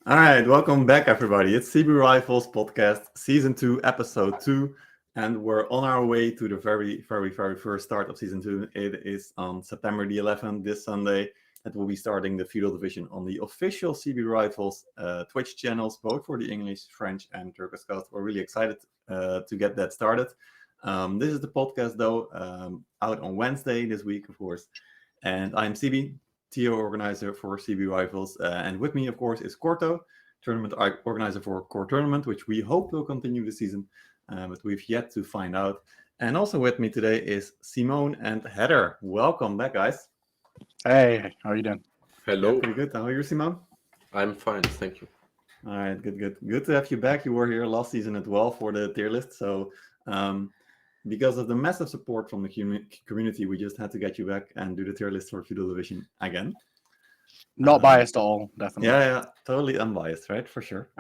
All right, welcome back, everybody. It's CB Rifles Podcast, Season 2, Episode 2, and we're on our way to the very first start of Season 2. It is on September the 11th, this Sunday, that we'll be starting the Feudal Division on the official CB Rifles Twitch channels, both for the English, French, and Turkish cast. We're really excited to get that started. This is the podcast, though, out on Wednesday this week, of course, and I'm CB. TO organizer for CB Rivals, and with me, of course, is Corto, tournament organizer for Core Tournament, which we hope will continue this season, but we've yet to find out. And also with me today is Simoon and Heather. Welcome back, guys. Hey, how are you doing? Hello. Yeah, pretty good. How are you, Simoon? I'm fine, thank you. All right, good to have you back. You were here last season as well for the tier list, so because of the massive support from the community, we just had to get you back and do the tier list for Feudal Division again. Not biased at all, definitely. Yeah, totally unbiased, right? For sure.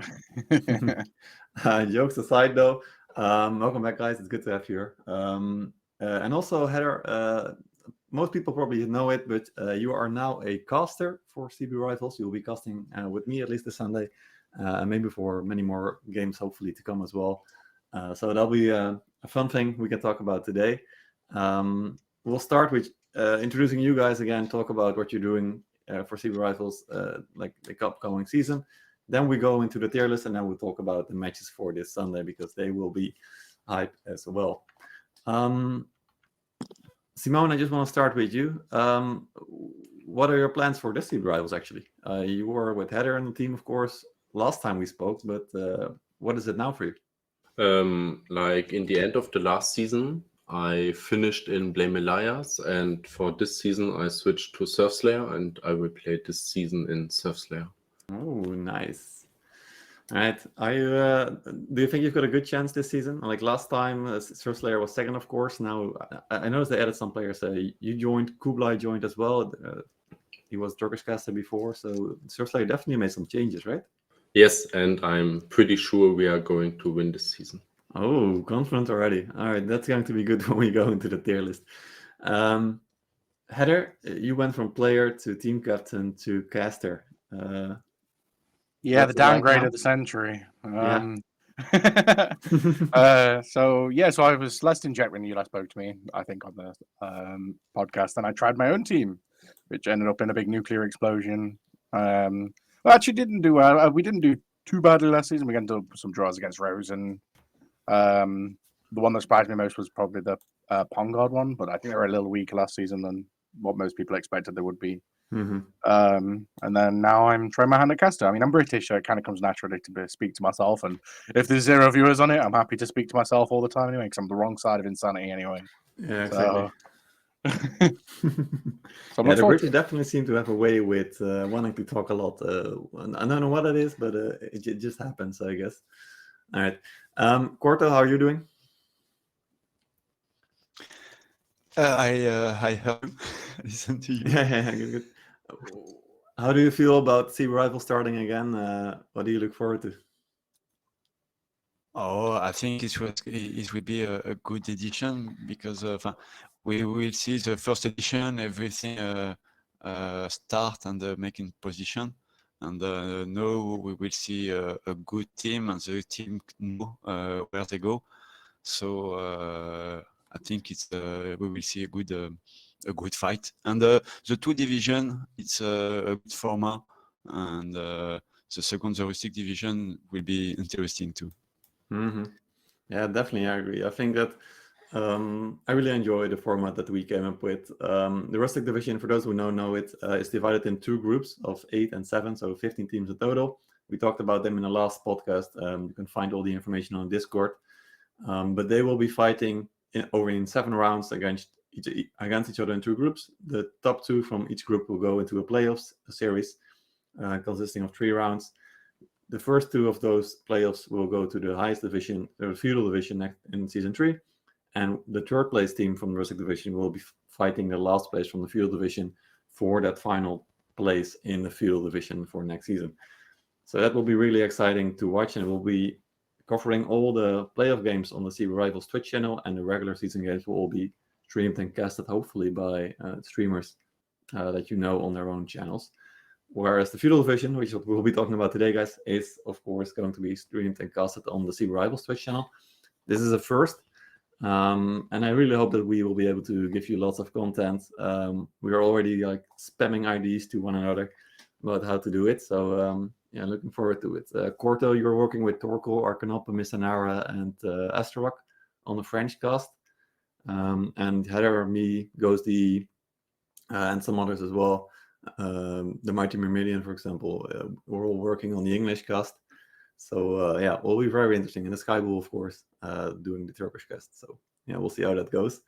Jokes aside, though, welcome back, guys. It's good to have you here. And also, Heather, most people probably know it, but you are now a caster for CB Rivals. You'll be casting with me at least this Sunday, and maybe for many more games, hopefully, to come as well. So that'll be a fun thing we can talk about today. We'll start with introducing you guys again, talk about what you're doing for CB Rivals, like the upcoming season. Then we go into the tier list, and then we'll talk about the matches for this Sunday because they will be hype as well. Simone, I just want to start with you. What are your plans for this CB Rivals, actually? You were with Heather and the team, of course, last time we spoke, but what is it now for you? Like in the end of the last season, I finished in Blame Elias, and for this season I switched to Surf Slayer, and I will play this season in Surf Slayer. Oh, nice. All right. Do you think you've got a good chance this season? Like last time, Surf Slayer was second, of course. Now, I noticed they added some players. You joined, Kublai joined as well. He was Turkish caster before, so Surf Slayer definitely made some changes, right? Yes, and I'm pretty sure we are going to win this season. Oh, confident already. All right, that's going to be good when we go into the tier list. Heather, you went from player to team captain to caster. Yeah, the downgrade of the century. So I was less in Jet when you last spoke to me, I think, on the podcast, and I tried my own team, which ended up in a big nuclear explosion. Well, actually didn't do well. We didn't do too badly last season. We got into some draws against Rose, and the one that surprised me most was probably the Pongard one, but I think they were a little weaker last season than what most people expected they would be. Mm-hmm. And then now I'm trying my hand at caster. I mean, I'm British, so it kind of comes naturally to speak to myself, and if there's 0 viewers on it, I'm happy to speak to myself all the time anyway, because I'm the wrong side of insanity anyway. Yeah, exactly. So the British definitely seem to have a way with wanting to talk a lot. I don't know what it is, but it just happens, I guess. All right. Corto, how are you doing? I heard you. Listen to you. Yeah, good. How do you feel about CB Rival starting again? What do you look forward to? Oh, I think it will be a good edition because we will see the first edition, everything start and making position, and now we will see a good team, and the team know where they go. So I think we will see a good fight, and the 2 division, it's a good format, and the second, the rustic division, will be interesting too. Mm-hmm. Yeah, definitely, I agree. I think that I really enjoy the format that we came up with. The rustic division, for those who know it, is divided in 2 groups of 8 and 7, so 15 teams in total. We talked about them in the last podcast. You can find all the information on Discord. But they will be fighting in 7 rounds against each other in 2 groups. The top 2 from each group will go into a playoffs series consisting of 3 rounds. The first 2 of those playoffs will go to the highest division, the Feudal division in season 3, and the 3rd place team from the rustic division will be fighting the last place from the Feudal division for that final place in the Feudal division for next season. So that will be really exciting to watch, and it will be covering all the playoff games on the CB Rivals Twitch channel, and the regular season games will all be streamed and casted, hopefully, by streamers that you know on their own channels. Whereas the Feudal division, which we'll be talking about today, guys, is of course going to be streamed and casted on the Seabee Rivals Twitch channel. This is a first, and I really hope that we will be able to give you lots of content. We are already like spamming ideas to one another about how to do it. So yeah, looking forward to it. Corto, you're working with Torkel, Arcanop, Missanara, and Astrorock on the French cast. And Heather, me, Ghosty, and some others as well. The Mighty Myrmidon, for example, we're all working on the English cast. So yeah, will be very interesting. And the Sky Bull, of course, doing the Turkish cast. So yeah, we'll see how that goes.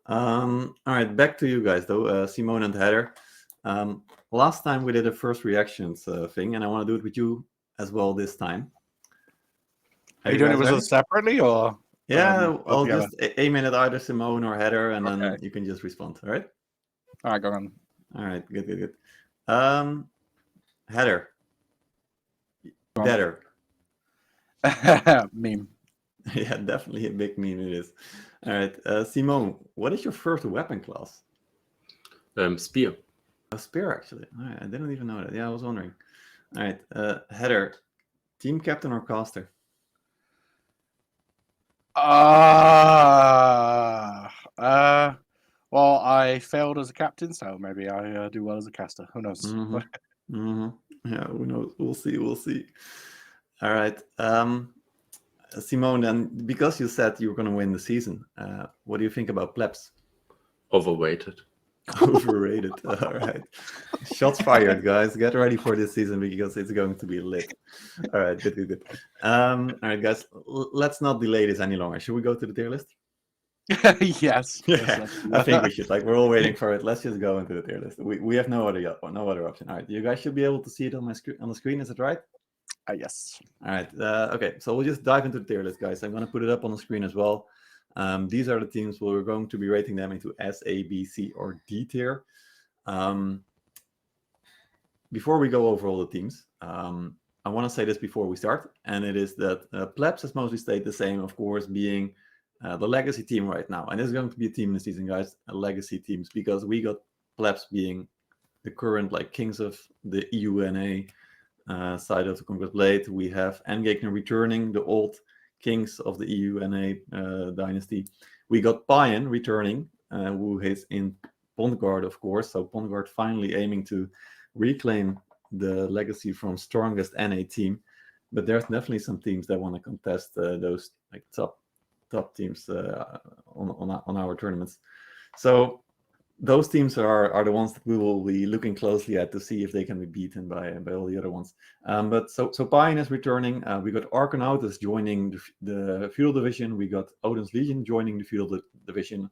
All right, back to you guys though, Simoon and Heather. Last time we did a first reactions thing, and I want to do it with you as well this time. Are you doing it with us separately or? Yeah, I'll together? just aim it at either Simoon or Heather, and then Okay. you can just respond. All right. All right, go on. All right. Good. Heather. Go on. Better. Meme. Yeah, definitely a big meme it is. All right, Simone, what is your first weapon class? Spear. A spear, actually. All right, I didn't even know that. Yeah, I was wondering. All right, Heather, team captain or caster? Well, I failed as a captain, so maybe I do well as a caster. Who knows? Yeah, who knows? We'll see. All right, Simone, then because you said you were going to win the season, what do you think about plebs? Overrated. Overrated. All right. Shots fired, guys. Get ready for this season because it's going to be lit. All right, good. All right, guys. Let's not delay this any longer. Should we go to the tier list? Yes. Yeah, I think we should. Like, we're all waiting for it. Let's just go into the tier list. We have no other option. All right, you guys should be able to see it on the screen. Is it right? Yes. All right. Okay, so we'll just dive into the tier list, guys. I'm going to put it up on the screen as well. These are the teams where we're going to be rating them into S, A, B, C, or D tier. Before we go over all the teams, I want to say this before we start, and it is that plebs has mostly stayed the same, of course, being the legacy team right now. And this is going to be a team this season, guys, legacy teams, because we got plebs being the current like kings of the EUNA side of the Conquest Blade. We have Engagner returning, the old kings of the EUNA dynasty. We got Payan returning, who is in Pondguard, of course. So Pondguard finally aiming to reclaim the legacy from strongest NA team. But there's definitely some teams that want to contest those like top teams on our tournaments. So those teams are the ones that we will be looking closely at to see if they can be beaten by all the other ones. But so Payan is returning. We got Arcanautus joining the Feudal division. We got Odin's Legion joining the Feudal division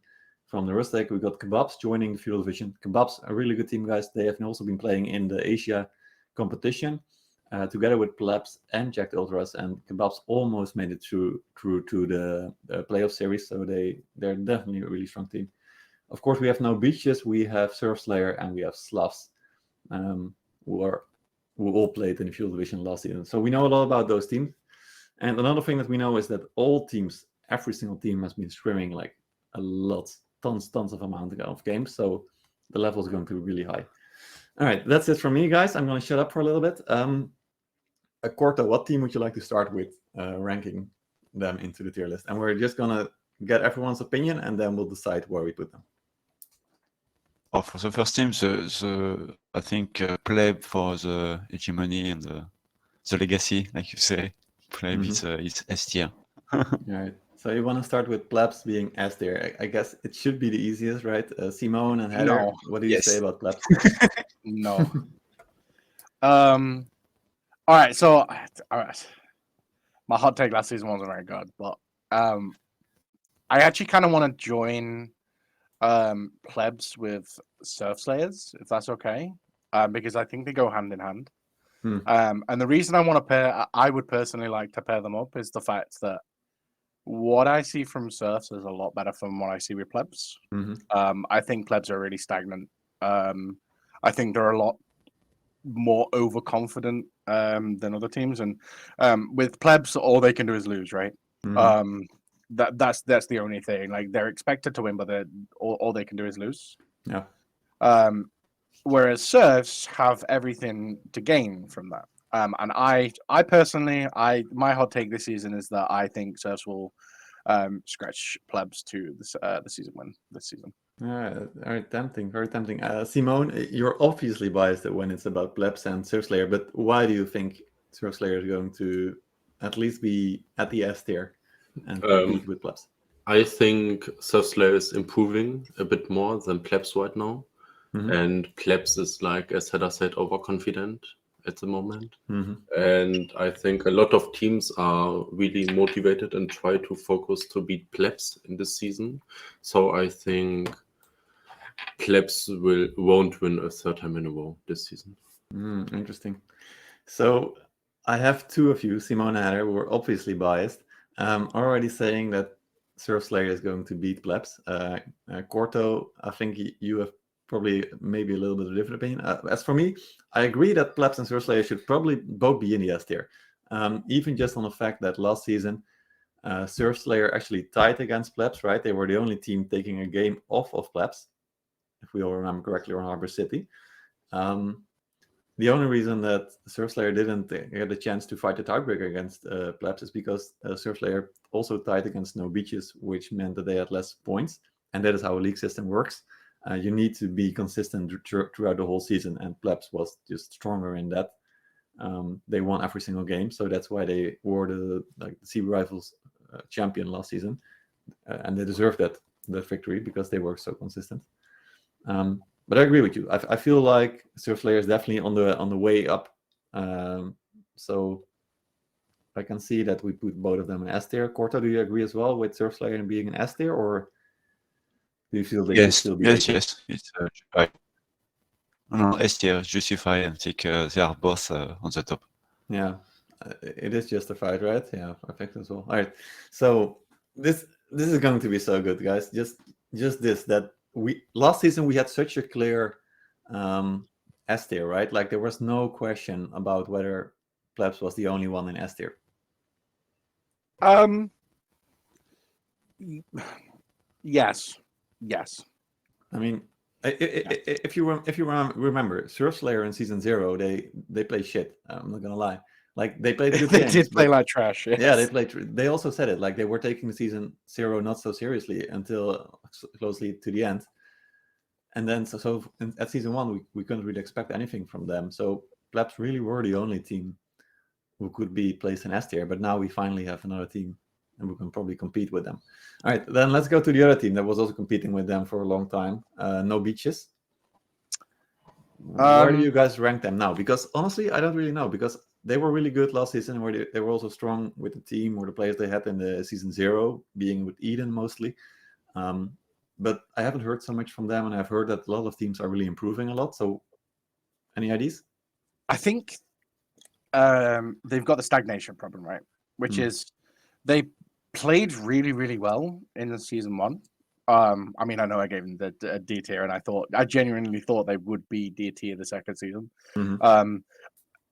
from the Rustek. We got Kebabs joining the Feudal division. Kebabs, a really good team, guys. They have also been playing in the Asia competition together with Plebs and Jacked Ultras, and Kebabs almost made it through to the playoff series. So they're definitely a really strong team. Of course, we have no Beaches, we have Surf Slayer, and we have Slavs, who all played in the Feudal division last season. So we know a lot about those teams. And another thing that we know is that all teams, every single team has been swimming like a lot, tons of amount of games. So the level is going to be really high. All right, that's it from me, guys. I'm going to shut up for a little bit. Corto, what team would you like to start with ranking them into the tier list? And we're just going to get everyone's opinion, and then we'll decide where we put them. Oh, for the first team, I think Pleb for the hegemony and the legacy, like you say. Pleb is S tier. All right. So you want to start with Plebs being S tier. I guess it should be the easiest, right? Simone and Heather, No. what do you say about Plebs? No. All right. So, all right. My hot take last season wasn't very good, but I actually kind of want to join Plebs with Surf Slayers, if that's okay, because I think they go hand in hand. And the reason I would personally like to pair them up is the fact that what I see from Surfs is a lot better from what I see with Plebs. I think Plebs are really stagnant. I think they're a lot more overconfident than other teams, and with Plebs, all they can do is lose, right? That's the only thing. Like, they're expected to win, but all they can do is lose. Yeah. whereas serfs have everything to gain from that. And I personally, my hot take this season is that I think serfs will scratch plebs to the season win this season. Very tempting, very tempting. Simone, you're obviously biased when it's about plebs and Surfslayer, but why do you think Surfslayer is going to at least be at the S tier and compete with plebs? I think Surfslayer is improving a bit more than plebs right now. And plebs is, like as Hedda said, overconfident at the moment. And I think a lot of teams are really motivated and try to focus to beat plebs in this season. So I think plebs won't win a third time in a row this season. Interesting. So I have two of you, Simone and Heather, who are obviously biased, already saying that Surfslayer is going to beat plebs. Corto, I think you have probably maybe a little bit of a different opinion. As for me, I agree that plebs and Surfslayer should probably both be in the S tier. Even just on the fact that last season, Surfslayer actually tied against plebs, right? They were the only team taking a game off of plebs, if we all remember correctly, on Harbor City. The only reason that Surfslayer didn't get a chance to fight the tiebreaker against plebs is because Surfslayer also tied against No Beaches, which meant that they had less points. And that is how a league system works. You need to be consistent throughout the whole season, and plebs was just stronger in that. They won every single game, so that's why they were the Seabee Rivals champion last season, and they deserved that victory because they were so consistent. But I agree with you. I feel like Surfslayer is definitely on the way up. So I can see that we put both of them in S tier. Corto, do you agree as well with Surfslayer being an S tier, or do you feel they should still be? Yes. It's justified. No, S tier is justified. I think they are both on the top. Yeah, it is justified, right? Yeah, I think as well. All right, so this is going to be so good, guys. Just this that. Last season we had such a clear S tier, right? Like there was no question about whether plebs was the only one in S tier. Yes. I mean, if you remember, Surfslayer in season 0, they play shit. I'm not gonna lie. Like they played good They games, did play like trash. Yes. Yeah, they played. They also said it, like they were taking the season 0 not so seriously until closely to the end. And then so at season 1 we couldn't really expect anything from them. So plebs really were the only team who could be placed in S tier. But now we finally have another team, and we can probably compete with them. All right, then let's go to the other team that was also competing with them for a long time. No Beaches. Where do you guys rank them now? Because honestly, I don't really know, because they were really good last season, where they were also strong with the team or the players they had in the season 0, being with Eden mostly. But I haven't heard so much from them, and I've heard that a lot of teams are really improving a lot. So any ideas? I think they've got the stagnation problem, right? Which is they played really, really well in the season 1. I mean, I know I gave them the D tier, and I genuinely thought they would be D tier the second season.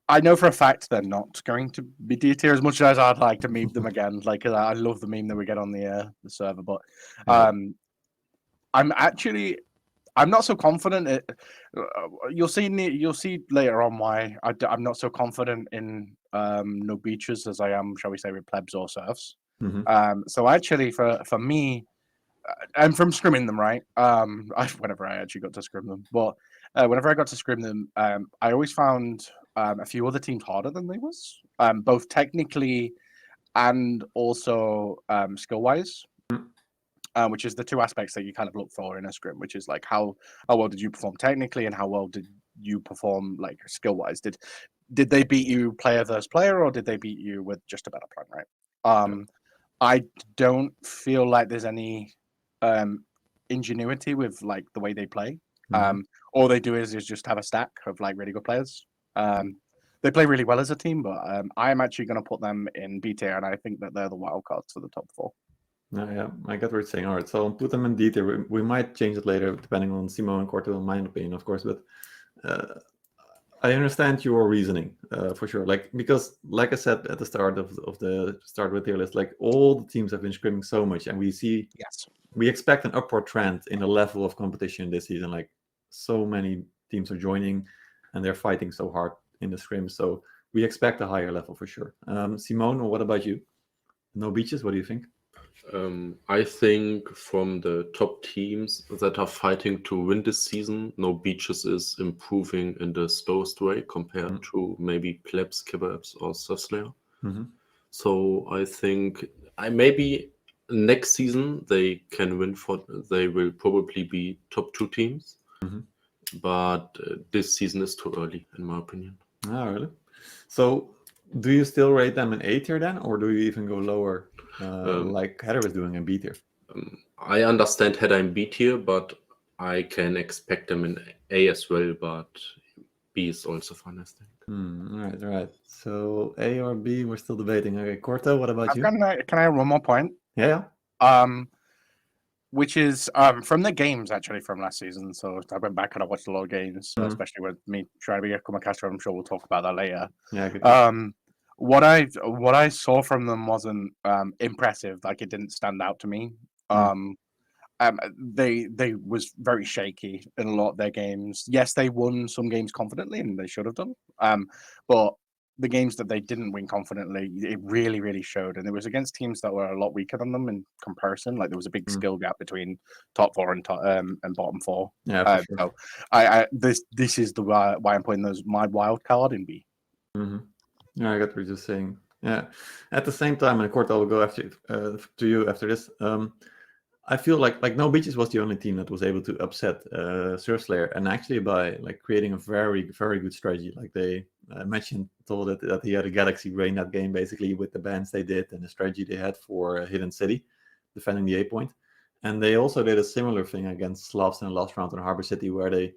I know for a fact they're not going to be D tier, as much as I'd like to meme them again. Like I love the meme that we get on the server, but I'm not so confident. You'll see later on why I'm not so confident in No Beaches as I am, shall we say, with plebs or serfs. So actually, for me, I'm from scrimming them, right? Whenever I actually got to scrim them, but whenever I got to scrim them, I always found a few other teams harder than they was, both technically and also skill-wise. Which is the two aspects that you kind of look for in a scrim, which is like how well did you perform technically, and how well did you perform like skill-wise? Did they beat you player versus player, or did they beat you with just a better plan, right? I don't feel like there's any ingenuity with like the way they play. All they do is just have a stack of like really good players. They play really well as a team, but I'm actually going to put them in B tier, and I think that they're the wild cards for the top 4. Yeah, I got what you're saying. All right, so I'll put them in D tier. We might change it later, depending on Simoon and Corto, in my opinion, of course. But I understand your reasoning for sure. Like because, like I said at the start of the start with tier list, like all the teams have been scrimming so much, and we expect an upward trend in the level of competition this season. Like so many teams are joining, and they're fighting so hard in the scrims. So we expect a higher level for sure. Simone, what about you? No beaches, what do you think? I think from the top teams that are fighting to win this season, No Beaches is improving in the slowest way compared to maybe Plebs, Kebabs, or Surfslayer. So I think maybe next season they can win they will probably be top 2 teams. But this season is too early, in my opinion. Oh, really? So do you still rate them an A tier then, or do you even go lower, like Heather was doing in B tier? I understand Heather in B tier, but I can expect them in A as well, but B is also fun, I think. All right. So A or B, we're still debating. Okay, Corto, what about you? Can I have one more point? Yeah. Which is from the games actually from last season. So I went back and I watched a lot of games, especially with me trying to become a caster. I'm sure we'll talk about that later. Yeah, good. What I saw from them wasn't impressive. Like, it didn't stand out to me. They was very shaky in a lot of their games. Yes, they won some games confidently, and they should have done. But the games that they didn't win confidently, it really, really showed. And it was against teams that were a lot weaker than them in comparison. Like, there was a big skill gap between top 4 and bottom 4. Yeah, for sure. So this is the why I'm putting my wild card in B. Yeah, I got what you're saying. Yeah. At the same time, and Corto, I will go after to you after this. I feel like No Beaches was the only team that was able to upset Surfslayer, and actually by like creating a very, very good strategy. Like they told that he had a galaxy brain that game, basically, with the bans they did and the strategy they had for Hidden City, defending the A point. And they also did a similar thing against Slavs in the last round in Harbor City, where they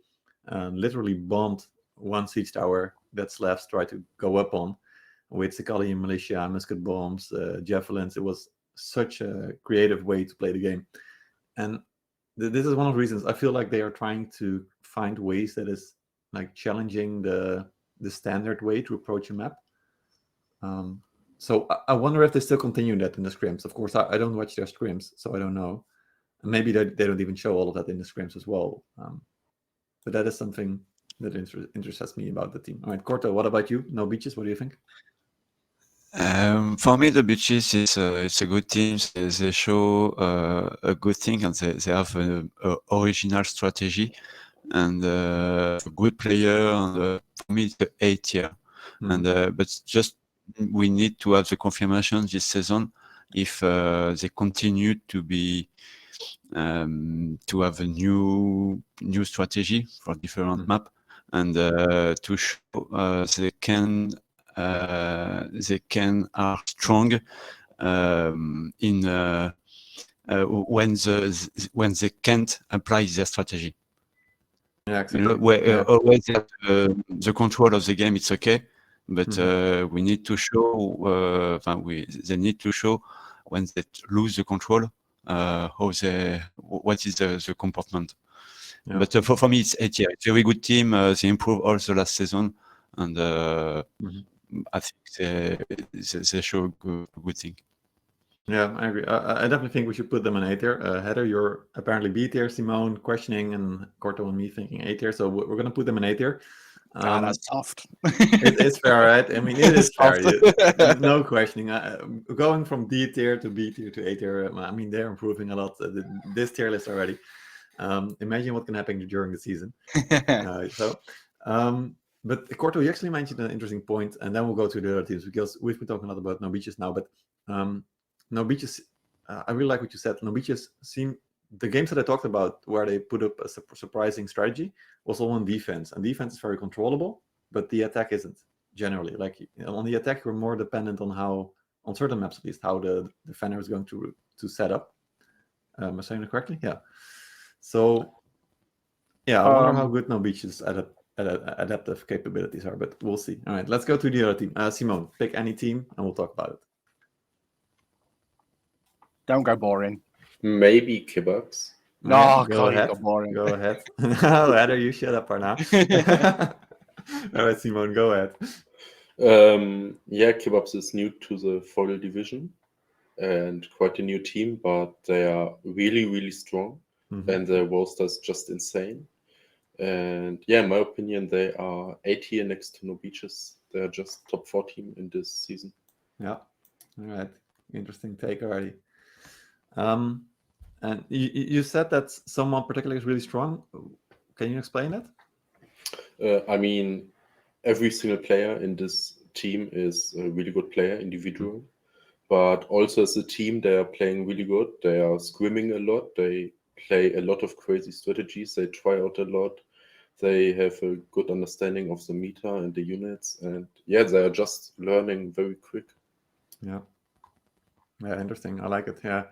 literally bombed one siege tower that Slavs tried to go up on with Sakalian militia, musket bombs, javelins. It was such a creative way to play the game. And this is one of the reasons I feel like they are trying to find ways that is like challenging the standard way to approach a map. So I wonder if they still continue that in the scrims. Of course, I don't watch their scrims, so I don't know. And maybe they don't even show all of that in the scrims as well. But that is something that interests me about the team. All right, Corto, what about you? No Beaches, what do you think? For me, the Beaches it's a good team. They show a good thing, and they have an original strategy and a good player. And for me, it's the A tier. And but just we need to have the confirmation this season if they continue to be to have a new strategy for different map, and to show they can are strong in when they can't apply their strategy. Yeah, exactly. You know, where always the control of the game, it's okay, but we need to show. They need to show when they lose the control, what is the comportment. Yeah. But for me, it's A tier. It's a very good team. They improved also last season, and I think they show a good thing. Yeah, I agree. I definitely think we should put them in A tier. Heather, you're apparently B tier. Simone questioning, and Corto and me thinking A tier. So we're going to put them in A tier. That's soft. It's fair, right? I mean, it is fair. No questioning. Going from D tier to B tier to A tier, I mean, they're improving a lot. This tier list already. Imagine what can happen during the season. But Corto, you actually mentioned an interesting point, and then we'll go to the other teams, because we've been talking a lot about No Beaches now. But No Beaches, I really like what you said. No Beaches seem, the games that I talked about where they put up a surprising strategy was all on defense, and defense is very controllable, but the attack isn't generally. Like on the attack, you're more dependent on how, on certain maps at least, how the defender is going to set up. Am I saying it correctly? Yeah. So yeah, I wonder how good No Beaches adaptive capabilities are, but we'll see. All right, let's go to the other team. Simone, pick any team and we'll talk about it. Don't go boring. Maybe Kebabs. No, go ahead. Boring. Go ahead. No, Heather, you shut up for now. All right, Simone, go ahead. Yeah, Kebabs is new to the Feudal division and quite a new team, but they are really, really strong, and their roster is just insane. And yeah, in my opinion, they are A tier next to No Beaches. They're just top 4 team in this season. Yeah. All right. Interesting take already. And you said that someone particularly is really strong. Can you explain that? I mean, every single player in this team is a really good player individual, but also as a team, they are playing really good. They are scrimming a lot. They play a lot of crazy strategies. They try out a lot. They have a good understanding of the meta and the units. And yeah, they are just learning very quick. Yeah. Yeah, interesting. I like it. Yeah.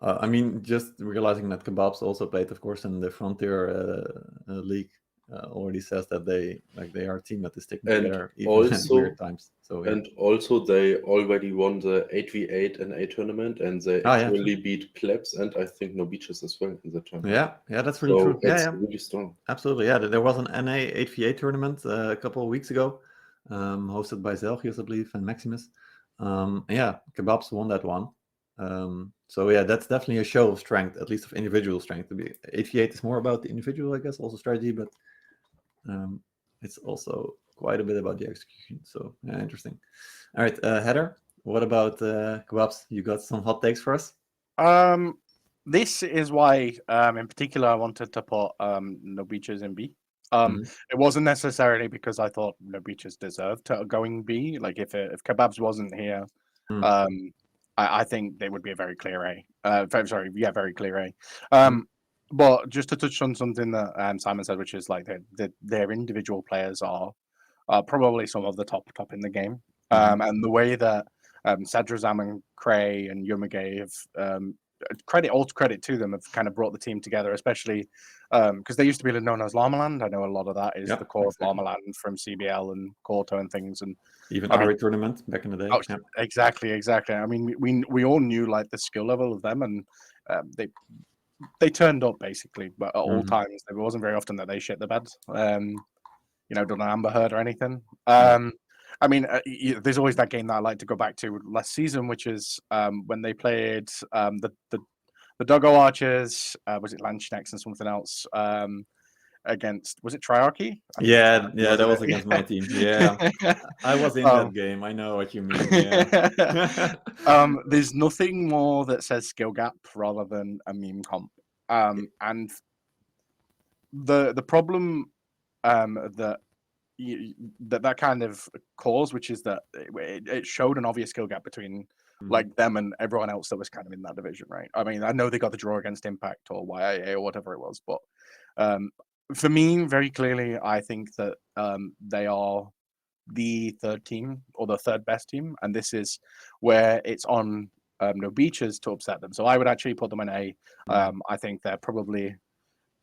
I mean, just realizing that Kebabs also played, of course, in the Frontier League already says that they are a team that is sticking And together even in also- weird times. So yeah. And also, they already won the 8v8 and A tournament, and they Ah, yeah, actually beat Plebs and I think No Beaches as well in the tournament. Yeah, that's really So true. Yeah, it's yeah, really strong. absolutely. Yeah, there was an NA 8v8 tournament a couple of weeks ago, hosted by Zelgius, I believe, and Maximus. Yeah, Kebabs won that one. So yeah, that's definitely a show of strength, at least of individual strength. 8v8 is more about the individual, I guess, also strategy, but it's also quite a bit about the execution. So yeah, interesting. All right, Heather, what about Kebabs? You got some hot takes for us? This is why, in particular, I wanted to put No Beaches in B. It wasn't necessarily because I thought No Beaches deserved to going B. Like if Kebabs wasn't here, I think they would be a very clear A. Very clear A. But just to touch on something that Simon said, which is like their individual players are probably some of the top in the game. And the way that Sadrazam and Cray and Yumage have credit to them, have kind of brought the team together, especially because they used to be known as Llamaland. I know a lot of that is the core of Llamaland from CBL and Corto and things, and even RA tournament back in the day. Oh, exactly. I mean, we all knew like the skill level of them, and they turned up basically, but at all times. It wasn't very often that they shit the bed. Done an Amber Heard or anything. I mean, there's always that game that I like to go back to last season, which is when they played the Doggo Archers. Was it Lanchnex and something else? Against, was it Triarchy? Yeah, that was against my team. Yeah, I was in that game. I know what you mean. Yeah. There's nothing more that says skill gap rather than a meme comp. And the problem that kind of caused, which is that it showed an obvious skill gap between like them and everyone else that was kind of in that division, right? I mean, I know they got the draw against Impact or YIA or whatever it was, but for me, very clearly, I think that they are the third team or the third best team, and this is where it's on No Beaches to upset them. So I would actually put them in A. I think they're probably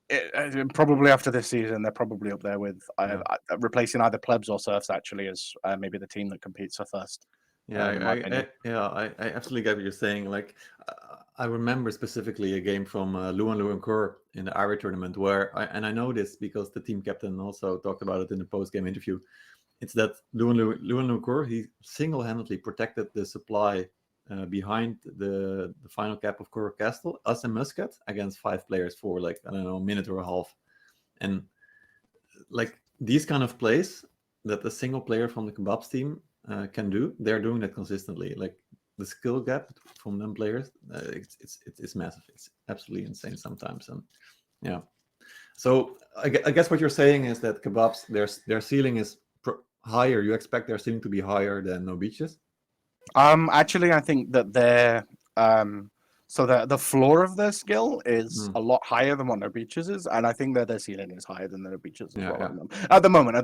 after this season, they're probably up there with replacing either Plebs or Surfs actually as maybe the team that competes for first. I absolutely get what you're saying. Like, I remember specifically a game from Luan Kur in the IRA tournament where, I know this because the team captain also talked about it in the post-game interview. It's that Luan Kur, he single-handedly protected the supply behind the final cap of Kur Castle, us and Muscat, against 5 players for like, I don't know, a minute or a half. And like these kind of plays that a single player from the Kebabs team can do, they're doing that consistently. Like the skill gap from them players, it's massive. It's absolutely insane sometimes. And yeah, so I guess what you're saying is that Kebabs, their ceiling is higher. You expect their ceiling to be higher than No Beaches? Actually, I think that they're so the floor of their skill is a lot higher than what No Beaches is, and I think that their ceiling is higher than the No Beaches as well. At the moment.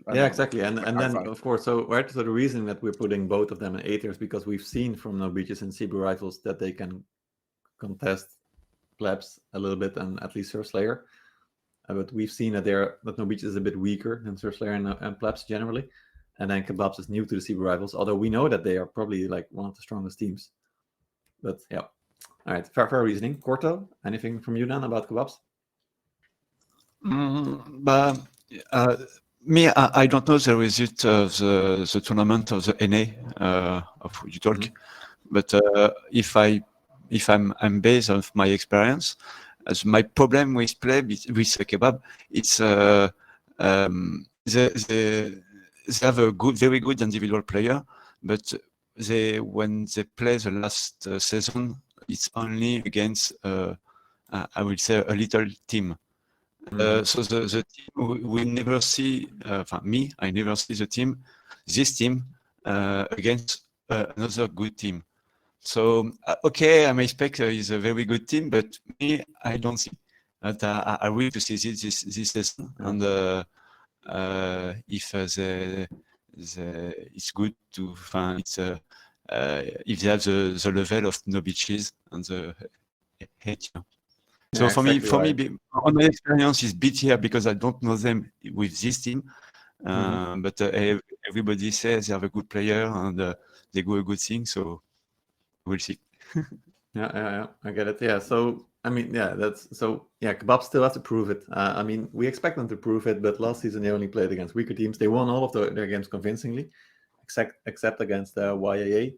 Exactly. And then of course, so the reason that we're putting both of them in A tier is because we've seen from No Beaches and Seabee Rifles that they can contest Plebs a little bit and at least Surf Slayer. But we've seen that No Beaches is a bit weaker than Surf Slayer and Plebs generally. And then Kebabs is new to the Seabee Rivals, although we know that they are probably like one of the strongest teams. But yeah. All right, fair reasoning. Corto, anything from you then about Kebabs? Me, I don't know the result of the tournament of the NA of you talk, but if I'm based on my experience, as my problem with play with Kebab, it's they have a very good individual player, but when they play the last season, it's only against I will say a little team. So the team we never see. I never see this team against another good team. So okay, I may expect is a very good team, but me, I don't see. But I will to see this season, and if it's good to find if they have the level of Novic's and the hate. So for me, on my experience is BTR because I don't know them with this team, but everybody says they have a good player and they do a good thing. So we'll see. Yeah, I get it. Yeah, so I mean, Kebab still has to prove it. I mean, we expect them to prove it, but last season they only played against weaker teams. They won all of their games convincingly, except against YAA,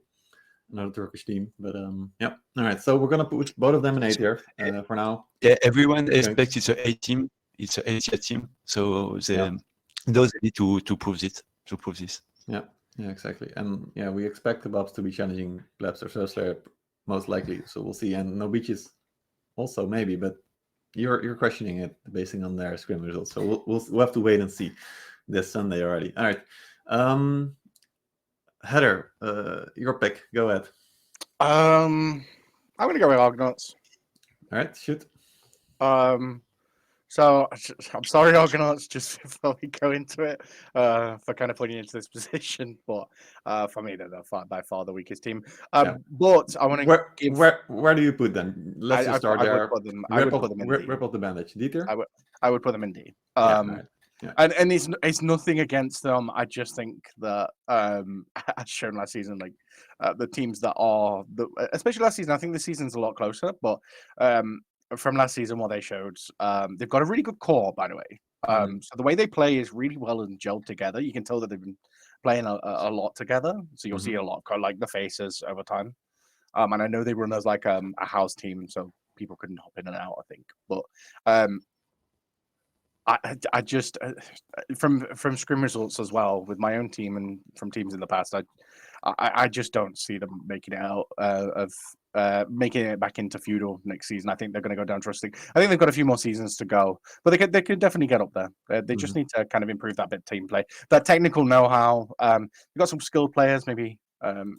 another Turkish team. But yeah, all right. So we're gonna put both of them in A tier for now. Yeah, everyone expects it's an A team. It's an A tier team. So those need to prove it. To prove this. Yeah, exactly. And yeah, we expect Kebabs to be challenging Plebs or Surslayer most likely. So we'll see. And No Beaches also maybe, but you're questioning it basing on their scrim results. So we'll have to wait and see this Sunday already. All right. Heather, your pick. Go ahead. I'm gonna go with Argonauts. All right, shoot. So I'm sorry, Argonauts, just before we go into it, for kind of putting you into this position, but for me, they're by far the weakest team. But I want to give... Where do you put them? Let's just start there. I would put them in D. Rip off the bandage. D tier? I would put them in D. Yeah. And it's nothing against them. I just think that as shown last season, like the teams that are especially last season, I think the season's a lot closer, but from last season, what they showed, they've got a really good core, by the way. So the way they play is really well and gelled together. You can tell that they've been playing a lot together. So you'll see a lot, like the faces over time. And I know they run as like a house team, so people couldn't hop in and out, I think. But I just from scrim results as well with my own team and from teams in the past, I just don't see them making it out making it back into Feudal next season. I think they're going to go down to Rustic. I think they've got a few more seasons to go, but they could definitely get up there. They just need to kind of improve that bit of team play, that technical know-how. They've got some skilled players, maybe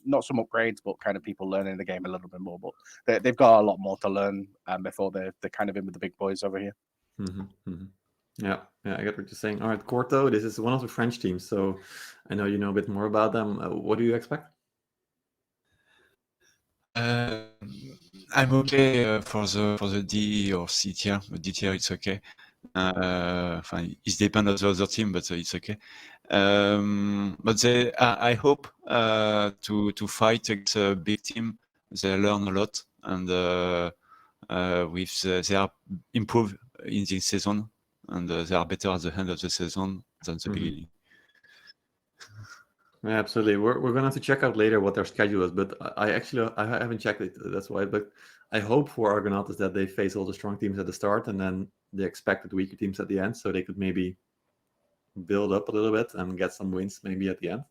not some upgrades, but kind of people learning the game a little bit more. But they've got a lot more to learn before they're kind of in with the big boys over here. Yeah, I get what you're saying. All right, Corto, this is one of the French teams, so I know you know a bit more about them. What do you expect? I'm okay for the D or C tier. D tier, it's okay. It depends on the other team, but it's okay. But I hope to fight against a big team. They learn a lot, and they are improved in this season, and they are better at the end of the season than the beginning. Yeah, absolutely. We're going to have to check out later what their schedule is, but I haven't checked it. That's why. But I hope for Argonauts that they face all the strong teams at the start and then the expected weaker teams at the end, so they could maybe build up a little bit and get some wins maybe at the end.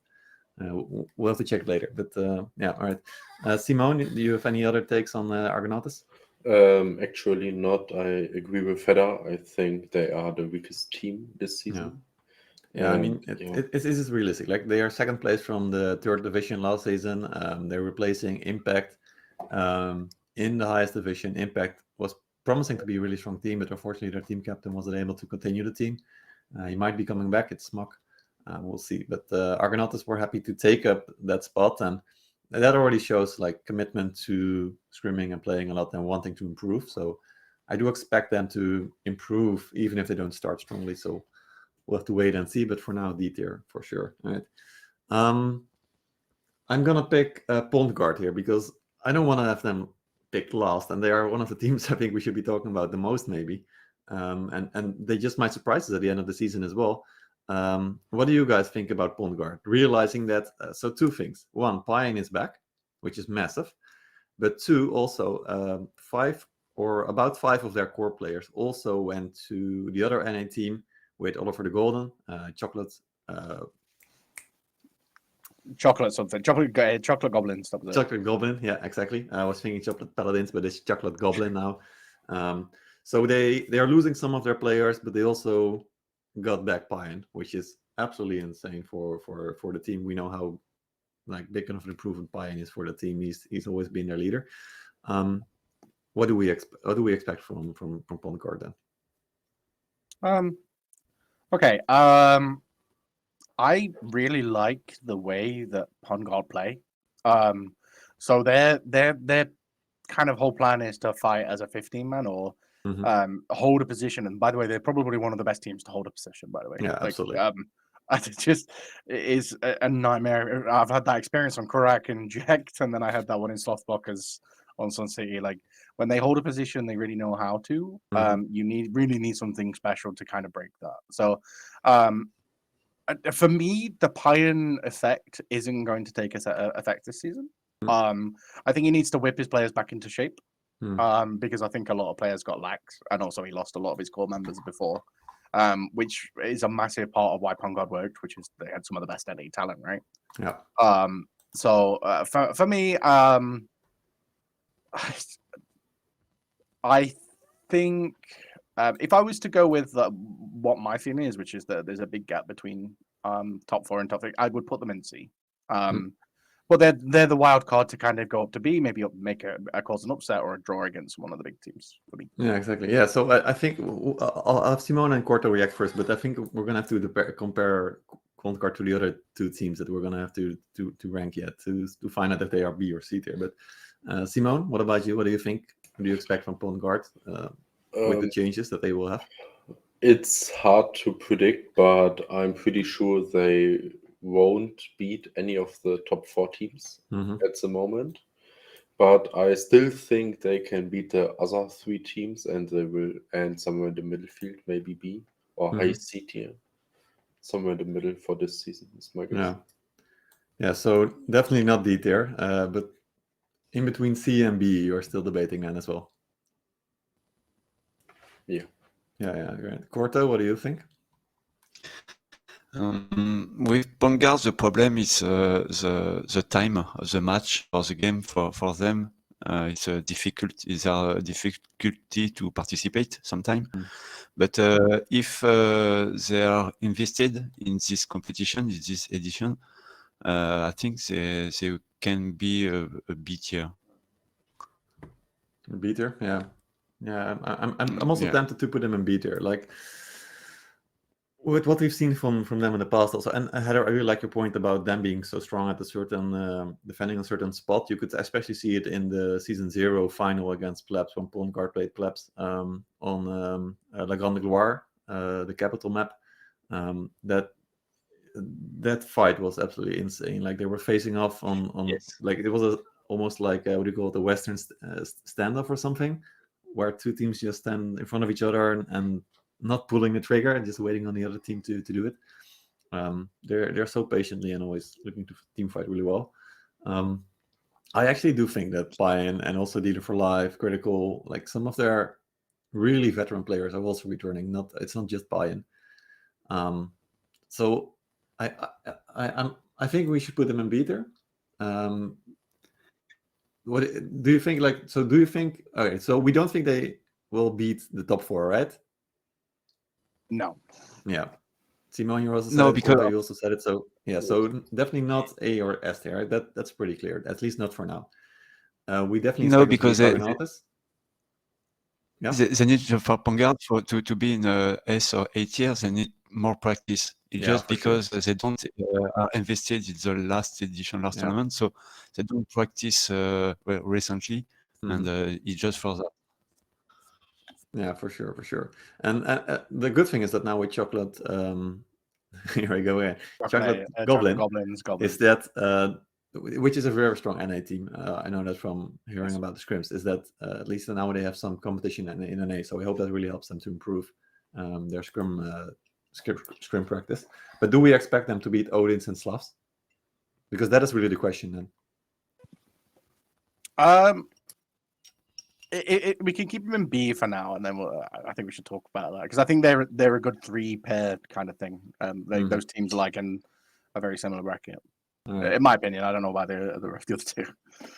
We'll have to check later. But yeah, all right. Simoon, do you have any other takes on Argonauts? Actually not. I agree with Fedder. I think they are the weakest team this season. Yeah, I mean, it is realistic. Like, they are second place from the third division last season. They're replacing Impact in the highest division. Impact was promising to be a really strong team, but unfortunately their team captain wasn't able to continue the team. He might be coming back. It's Smock. We'll see. But Argonauts were happy to take up that spot, and that already shows like commitment to scrimming and playing a lot and wanting to improve. So I do expect them to improve even if they don't start strongly. So we'll have to wait and see, but for now, D tier for sure. All right. I'm gonna pick Pond Guard here because I don't want to have them picked last, and they are one of the teams I think we should be talking about the most, maybe. And they just might surprise us at the end of the season as well. What do you guys think about Pond Guard? Realizing that, so two things. One, Pine is back, which is massive. But two, also 5 or about 5 of their core players also went to the other NA team with Oliver the Golden, Chocolate. Chocolate something. Chocolate Goblin stuff. Chocolate Goblin, yeah, exactly. I was thinking Chocolate Paladins, but it's Chocolate Goblin now. So they are losing some of their players, but they also got back Pyan, which is absolutely insane for the team. We know how big of an improvement Pyan is for the team. He's always been their leader. What do we expect from Pondguard then? Okay. I really like the way that Pondguard play. So their kind of whole plan is to fight as a 15-man or hold a position. And by the way, they're probably one of the best teams to hold a position. By the way, yeah, absolutely. It just is a nightmare. I've had that experience on Kurak and Jekt, and then I had that one in Slothblockers on Sun City. Like when they hold a position, they really know how to. You really need something special to kind of break that. So. For me, the Pyan effect isn't going to take effect this season. I think he needs to whip his players back into shape because I think a lot of players got lax, and also he lost a lot of his core members before, which is a massive part of why Pondguard worked, which is they had some of the best NA talent, right? Yeah. So for me, I think. If I was to go with what my feeling is, which is that there's a big gap between top 4 and top 3, I would put them in C. But they're the wild card to kind of go up to B, maybe make cause an upset or a draw against one of the big teams for me. Yeah, exactly. Yeah, so I think I'll have Simoon and Corto react first, but I think we're gonna have to compare Pondguard to the other 2 teams that we're gonna have to rank yet to find out if they are B or C tier. But Simoon, what about you? What do you think? What do you expect from Pondguard? With the changes that they will have? It's hard to predict, but I'm pretty sure they won't beat any of the top 4 teams at the moment. But I still think they can beat the other 3 teams, and they will end somewhere in the middle field, maybe B or high C tier. Somewhere in the middle for this season is my guess. Yeah, so definitely not D tier, but in between C and B, you're still debating then as well. Yeah. Yeah, great. Corto, what do you think? With Pondguard, the problem is the time of the match or the game for them. It's a difficulty to participate sometimes. But if they are invested in this competition, in this edition, I think they can be a B tier. B tier, yeah. I'm also tempted to put them in B tier. Like with what we've seen from them in the past also, and Heather, I really like your point about them being so strong at a certain defending a certain spot. You could especially see it in the season 0 final against Plebs when Pondguard played Plebs on La Grande Gloire, the capital map. That fight was absolutely insane. Like they were facing off on like it was almost like what do you call it, a Western standoff or something, where 2 teams just stand in front of each other and not pulling the trigger and just waiting on the other team to do it. They're so patiently and always looking to team fight really well. I actually do think that Pyan and also Dealer for Life, Critical, like some of their really veteran players are also returning. It's not just Pyan. So I think we should put them in B tier. What do you think? Like, so do you think? Okay, so we don't think they will beat the top 4, right? No. Yeah. Simoon, you also said because you also said it. So yeah, so definitely not A or S tier. Right? That's pretty clear. At least not for now. We definitely because they need for Pondguard to be in S or A tier. They need more practice. Just because they don't are invested in the last tournament, so they don't practice recently, and it's just for that. Yeah, for sure. And the good thing is that now with Chocolate, here I go again. Chocolate Goblins, is that which is a very strong NA team. I know that from hearing about the scrims, is that at least now they have some competition in NA, so we hope that really helps them to improve their scrim practice. But do we expect them to beat Odins and Slavs? Because that is really the question then. we can keep them in B for now, and then I think we should talk about that because I think they're a good 3-pair kind of thing. Those teams are like in a very similar bracket. Right. In my opinion, I don't know about the other two.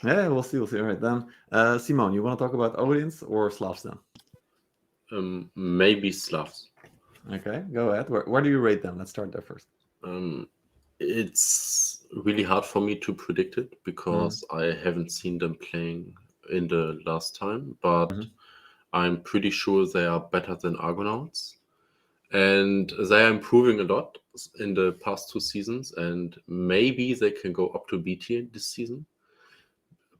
Yeah, we'll see. All right, then. Simon, you want to talk about Odins or Slavs then? Maybe Slavs. Okay, go ahead. Where do you rate them? Let's start there first. It's really hard for me to predict it because I haven't seen them playing in the last time, but I'm pretty sure they are better than Argonauts. And they are improving a lot in the past 2 seasons, and maybe they can go up to B tier this season.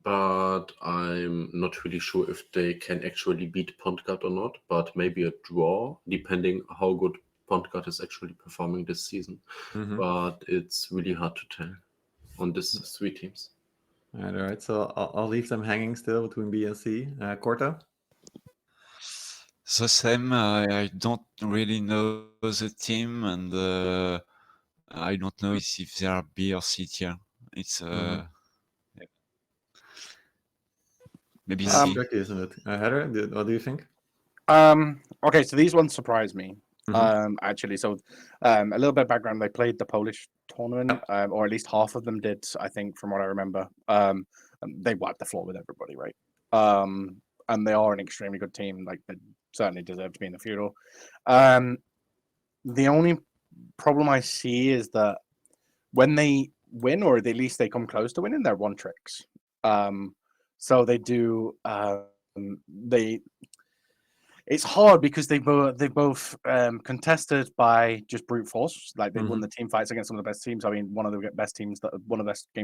But I'm not really sure if they can actually beat Pontgard or not, but maybe a draw, depending how good Pontgard is actually performing this season. But it's really hard to tell on these 3 teams. All right. So I'll leave them hanging still between B and C. Corto? So same. I don't really know the team, and I don't know if they are B or C tier. It's maybe C. Tricky, isn't it? Heather, what do you think? Okay, so these ones surprised me. Actually, so a little bit of background. They played the Polish tournament, or at least half of them did, I think, from what I remember. They wiped the floor with everybody, right? And they are an extremely good team. Like, they certainly deserve to be in the Feudal. The only problem I see is that when they win, or at least they come close to winning, they're one tricks. So they do. It's hard because they both contested by just brute force. Like, they won the team fights against some of the best teams. I mean, one of the best games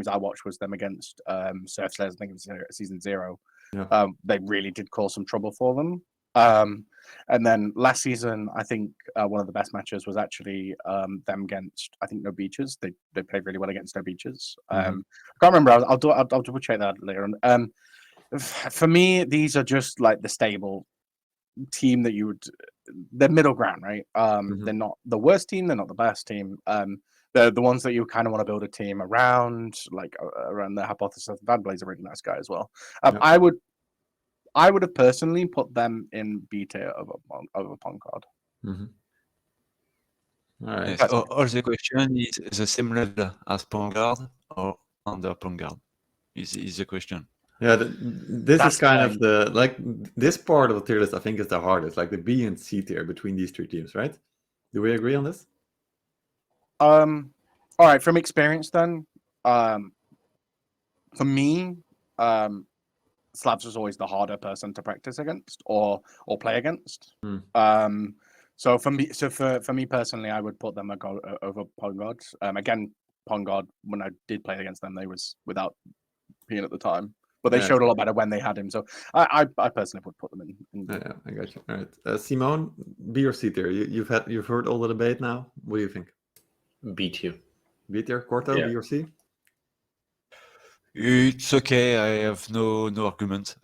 I watched was them against Surf Slayers. I think it was season 0. Yeah. They really did cause some trouble for them. And then last season, I think one of the best matches was actually them against, I think, No Beaches. They played really well against No Beaches. I can't remember. I'll double check that later on. For me, these are just like the stable team that they're middle ground, right? They're not the worst team, they're not the best team. They're the ones that you kind of want to build a team around, like around the hypothesis. Vadblay's a really nice guy as well. I would have personally put them in B tier over Pontgard. All right. Yes. Or the question is the same level as Pontgard or under Pontgard is the question. Yeah, this is kind of this part of the tier list, I think, is the hardest, like the B and C tier between these 3 teams, right? Do we agree on this? All right, from experience then, for me, Slavs was always the harder person to practice against or play against. So for me personally, I would put them over Pontgard. Again, Pontgard, when I did play against them, they was without Pian at the time. But they showed a lot better when they had him. So I personally would put them in. Yeah, I got you. All right. Simone, B or C tier? You've heard all the debate now. What do you think? B tier. B tier, Corto, Yeah. B or C? It's okay. I have no argument.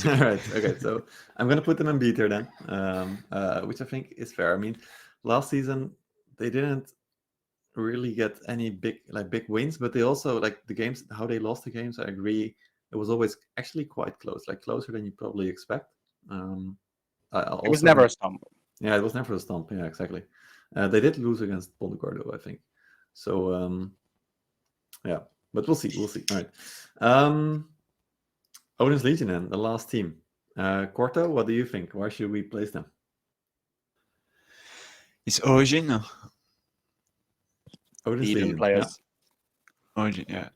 All right. Okay. So I'm gonna put them in B tier then, which I think is fair. I mean, last season they didn't really get any big wins, but they also, like, the games, how they lost the games, I agree, it was always actually quite close, like closer than you probably expect. It was never a stomp. Yeah, it was never a stomp. Yeah, exactly. They did lose against Pontgard, I think. So yeah, but we'll see. All right. Odin's Legion, then, the last team. Corto, what do you think? Where should we place them? It's Origin. Odin's Eden Legion. players. Yeah. Origin, yeah.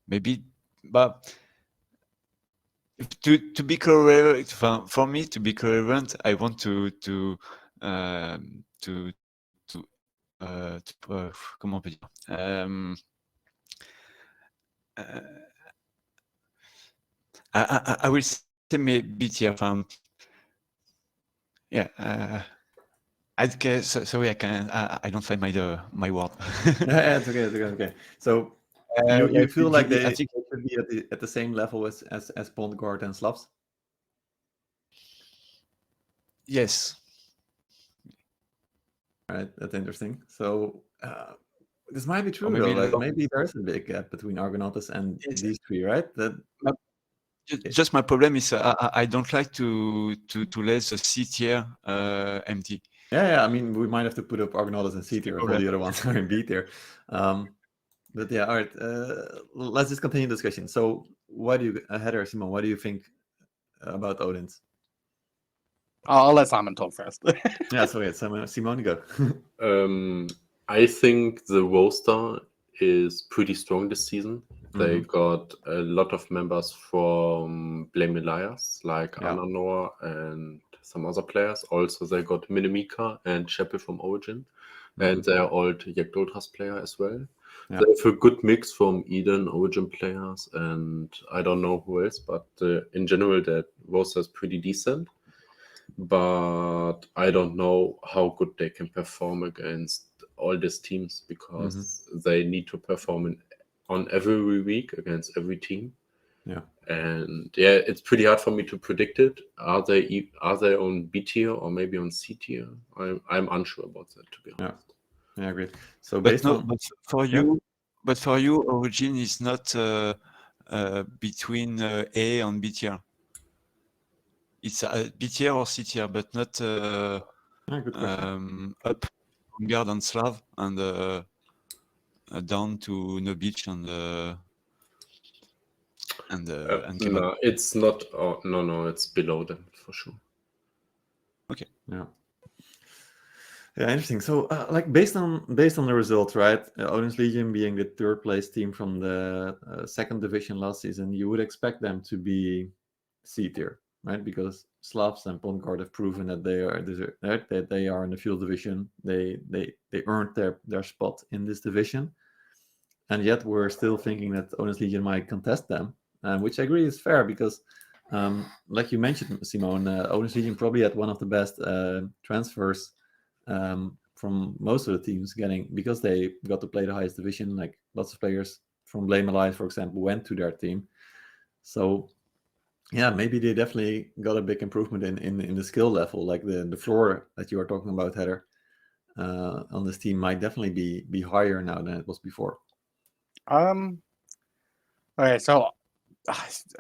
Maybe, but to be coherent, for me to be coherent, I want to comment on peut dire? I will say maybe tier. Yeah. Sorry, I don't find my word. Yeah, it's okay. So you feel like they should be at the same level as Pontgard and Slavs? Yes. All right, that's interesting. So This might be true maybe though. Like low. maybe there's a big gap between Argonautas and Yes. these three, right? Just my problem is I don't like to let the C tier empty. Yeah. I mean, we might have to put up Argonautas and C tier if all the other ones are in B tier. But yeah, all right. Let's just continue the discussion. So, what do you, Heather, Simon? What do you think about Odin's? I'll let Simon talk first. Yeah. So yeah, Simon, go. I think the roster is pretty strong this season. They got a lot of members from Blame Elias, like Ananor and some other players. Also, they got Minimika and Sheppel from Origin, and they are old Jagd Ultras player as well. Yeah. They have a good mix from Eden, Origin players, and I don't know who else, but in general, that roster is pretty decent. But I don't know how good they can perform against all these teams, because they need to perform on every week against every team. Yeah. And yeah, it's pretty hard for me to predict it. Are they on B tier or maybe on C tier? I'm unsure about that, to be honest. Yeah, I agree. So based on but for you, Origin is not between A and B tier. It's B tier or C tier, but not good question. up Vanguard and Slav and down to No Beach and No, it's not. No, it's below them for sure. Okay. Yeah. Yeah, interesting. So, like based on the results, right? Odin's Legion being the third place team from the second division last season, you would expect them to be C tier, right? Because Slavs and Pongard have proven that they are that they are in the Feudal division. They earned their spot in this division, and yet we're still thinking that Odin's Legion might contest them, which I agree is fair because. Like you mentioned, Simone, Odin's Legion probably had one of the best transfers from most of the teams, because they got to play the highest division. Like lots of players from Blame Alive, for example, went to their team. So yeah, maybe they definitely got a big improvement in the skill level. Like the floor that you are talking about, Heather, on this team might definitely be higher now than it was before. Okay, so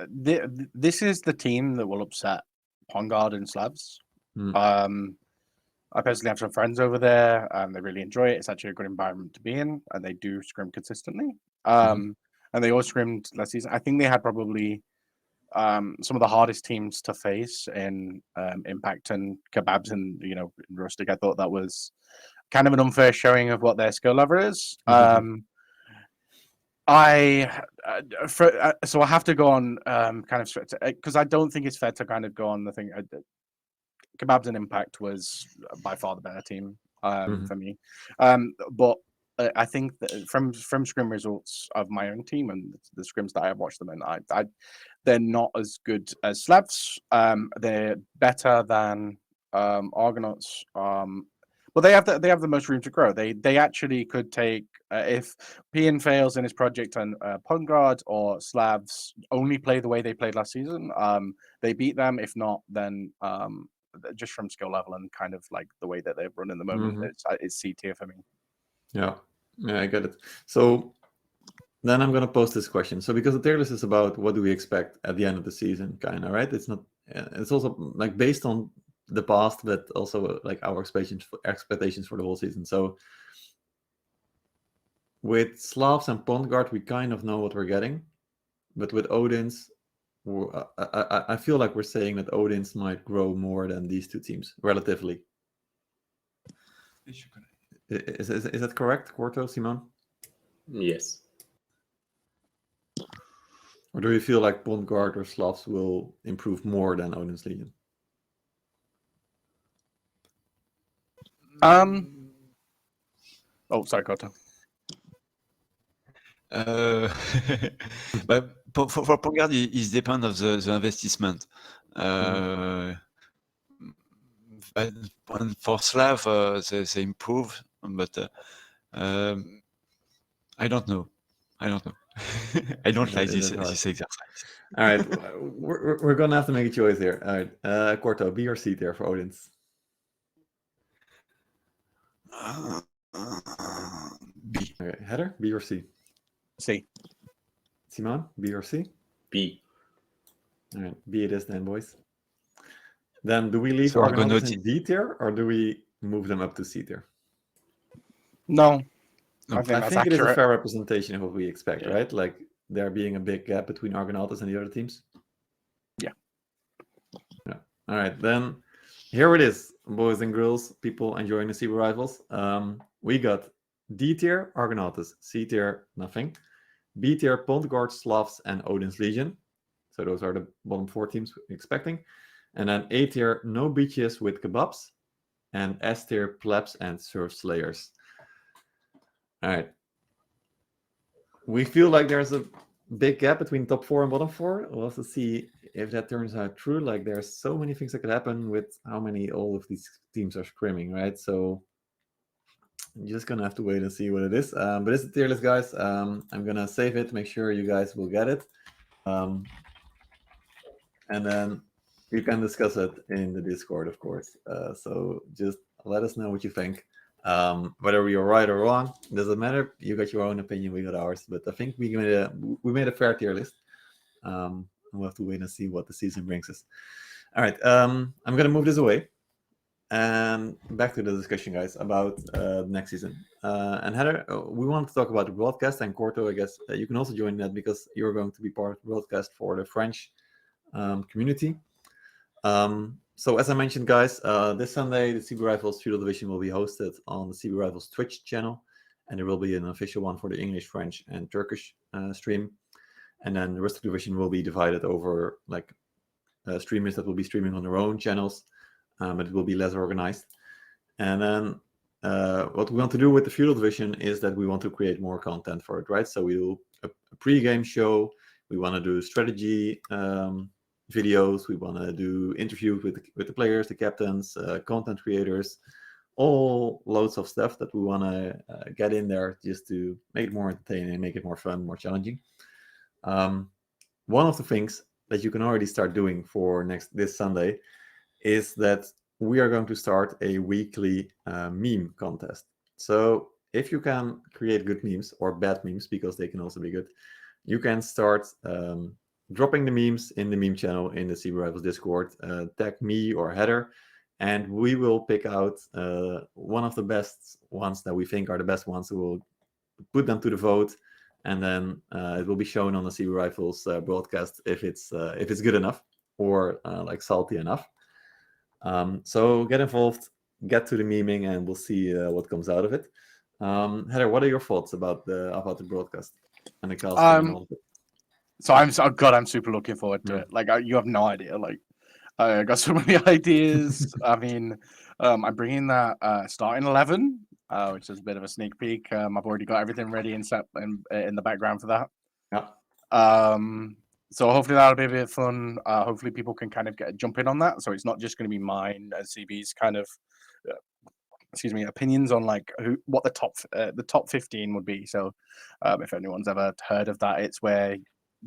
this is the team that will upset Pongard and Slavs. I personally have some friends over there, and they really enjoy it. It's actually a good environment to be in, and they do scrim consistently. And they all scrimmed last season. I think they had probably some of the hardest teams to face in Impact and Kebabs and in Rustic. I thought that was kind of an unfair showing of what their skill level is. So I have to go on kind of because I don't think it's fair to kind of go on the thing. Kebabs and Impact was by far the better team for me, but I think that from scrim results of my own team and the scrims that I have watched them in, they're not as good as Slavs. They're better than Argonauts. But they have the most room to grow. They actually could take if Pian fails in his project and Pongard or Slavs only play the way they played last season. They beat them. If not, then just from skill level and kind of like the way that they've run in the moment, it's C tier for me. Yeah, I get it. So then I'm gonna pose this question. So because the tier list is about what do we expect at the end of the season, kind of, right? It's not. It's also like based on the past, but also like our expectations for the whole season. So with Slavs and Pongard, we kind of know what we're getting, but with Odin's, I feel like we're saying that Odin's might grow more than these two teams relatively. Is that correct, Corto, Simon? Yes. Or do you feel like Pongard or Slavs will improve more than Odin's Legion? Oh, sorry, Corto. But for Pongard, it depends of the investment. And for Slav, they improve, but I don't know. I don't like this exercise. All right, we're gonna have to make a choice here. All right, Corto, B or C there for Odin's? B. Okay, Heather, B or C? C. Simon, B or C? B. All right, B it is then, boys. Then do we leave So Argonautas Argonauts- in D tier, or do we move them up to C tier? No. No, I think I that's think it is a accurate. fair representation of what we expect, Yeah. right? Like there being a big gap between Argonautas and the other teams. Yeah. All right, then here it is, boys and girls, people enjoying the Seabee rivals. We got D tier Argonautas, C tier nothing, B tier Pontgard, Slavs, and Odin's Legion. So those are the bottom 4 teams we're expecting. And then A tier no beaches with kebabs, and S tier plebs and surf slayers. All right. We feel like there's a big gap between top 4 and bottom 4. We'll have to see if that turns out true. Like there's so many things that could happen with how many all of these teams are scrimming, right? So you're just gonna have to wait and see what it is. But it's a tier list, guys. I'm gonna save it, make sure you guys will get it. And then you can discuss it in the Discord, of course. So just let us know what you think. Whether we are right or wrong, doesn't matter. You got your own opinion, we got ours. But I think we made a fair tier list. We'll have to wait and see what the season brings us. All right, I'm gonna move this away and back to the discussion, guys, about the next season. And Heather, we want to talk about the broadcast, and Corto, I guess you can also join that because you're going to be part of the broadcast for the French community. So as I mentioned, guys, this Sunday, the Seabee Rivals Feudal Division will be hosted on the Seabee Rivals Twitch channel, and there will be an official one for the English, French, and Turkish stream. And then the rest of the division will be divided over like streamers that will be streaming on their own channels, but it will be less organized. And then what we want to do with the Feudal Division is that we want to create more content for it, right? So we do a pre-game show. We want to do strategy videos. We want to do interviews with the players, the captains, content creators, all loads of stuff that we want to get in there just to make it more entertaining, make it more fun, more challenging. One of the things that you can already start doing for this Sunday is that we are going to start a weekly meme contest. So if you can create good memes or bad memes, because they can also be good, you can start dropping the memes in the meme channel in the Seabee Rivals Discord, tag me or Heather, and we will pick out one of the best ones that we think are the best ones. We will put them to the vote, and then it will be shown on the Seabee Rivals broadcast if it's good enough or like salty enough. So get involved, get to the memeing, and we'll see what comes out of it. Heather, what are your thoughts about the broadcast and the casting and all of it? So I'm super looking forward to it. Like you have no idea. Like I got so many ideas. I mean, I'm bringing that starting 11, which is a bit of a sneak peek. I've already got everything ready and set in the background for that. Yeah. So hopefully that'll be a bit of fun. Hopefully people can kind of jump in on that. So it's not just going to be mine and CB's kind of, opinions on like what the top 15 would be. So if anyone's ever heard of that, it's where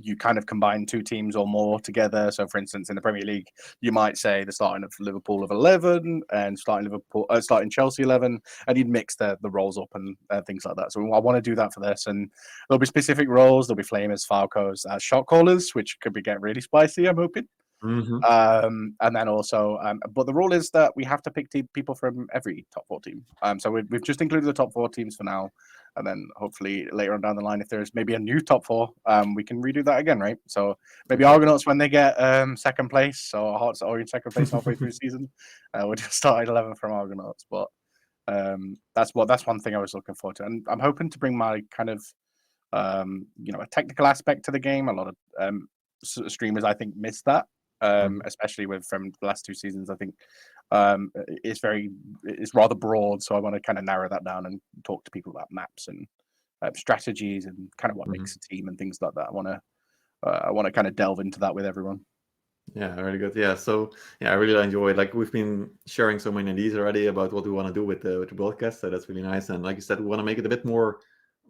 you kind of combine 2 teams or more together. So for instance, in the Premier League, you might say the starting of Liverpool of 11 and starting Chelsea 11, and you'd mix the roles up and things like that. So I want to do that for this, and there'll be specific roles. There'll be flamers, Falcos, shot callers, which could get really spicy, I'm hoping. Mm-hmm. And then also, but the rule is that we have to pick people from every top 4 team. So we've just included the top 4 teams for now, and then hopefully later on down the line, if there's maybe a new top 4, we can redo that again, right? So maybe Argonauts when they get second place, so Hearts are in second place halfway through the season, we'll just start 11 from Argonauts. But that's one thing I was looking forward to, and I'm hoping to bring my kind of a technical aspect to the game. A lot of streamers I think miss that. Especially from the last 2 seasons, I think it's rather broad. So I want to kind of narrow that down and talk to people about maps and strategies and kind of what makes a team and things like that. I want to kind of delve into that with everyone. Yeah, really good. Yeah, so I really enjoy it. Like we've been sharing so many ideas already about what we want to do with the broadcast. So that's really nice. And like you said, we want to make it a bit more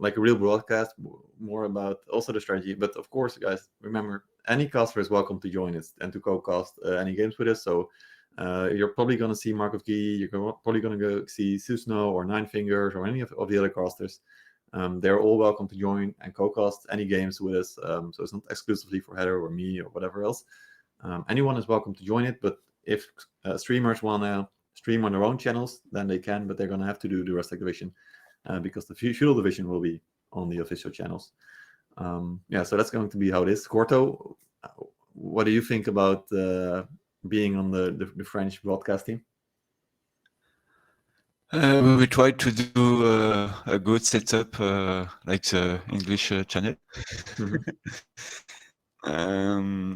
like a real broadcast, more about also the strategy. But of course, guys, remember, any caster is welcome to join us and to co-cast any games with us. So you're probably going to see Mark of Guy, you're probably going to go see Susno or Nine Fingers or any of the other casters. They're all welcome to join and co-cast any games with us. So it's not exclusively for Heather or me or whatever else. Anyone is welcome to join it, but if streamers want to stream on their own channels, then they can, but they're going to have to do the Rustic Division because the Feudal Division will be on the official channels. So that's going to be how it is. Corto, what do you think about being on the French broadcast team? We will try to do a good setup like the English channel.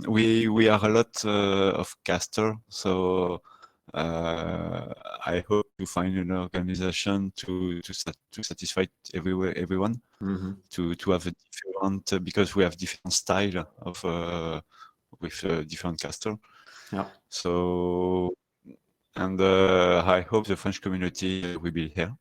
We are a lot of caster, so I hope to find an organization to satisfy everyone. To have a different because we have different style of with different caster. Yeah. So and I hope the French community will be here.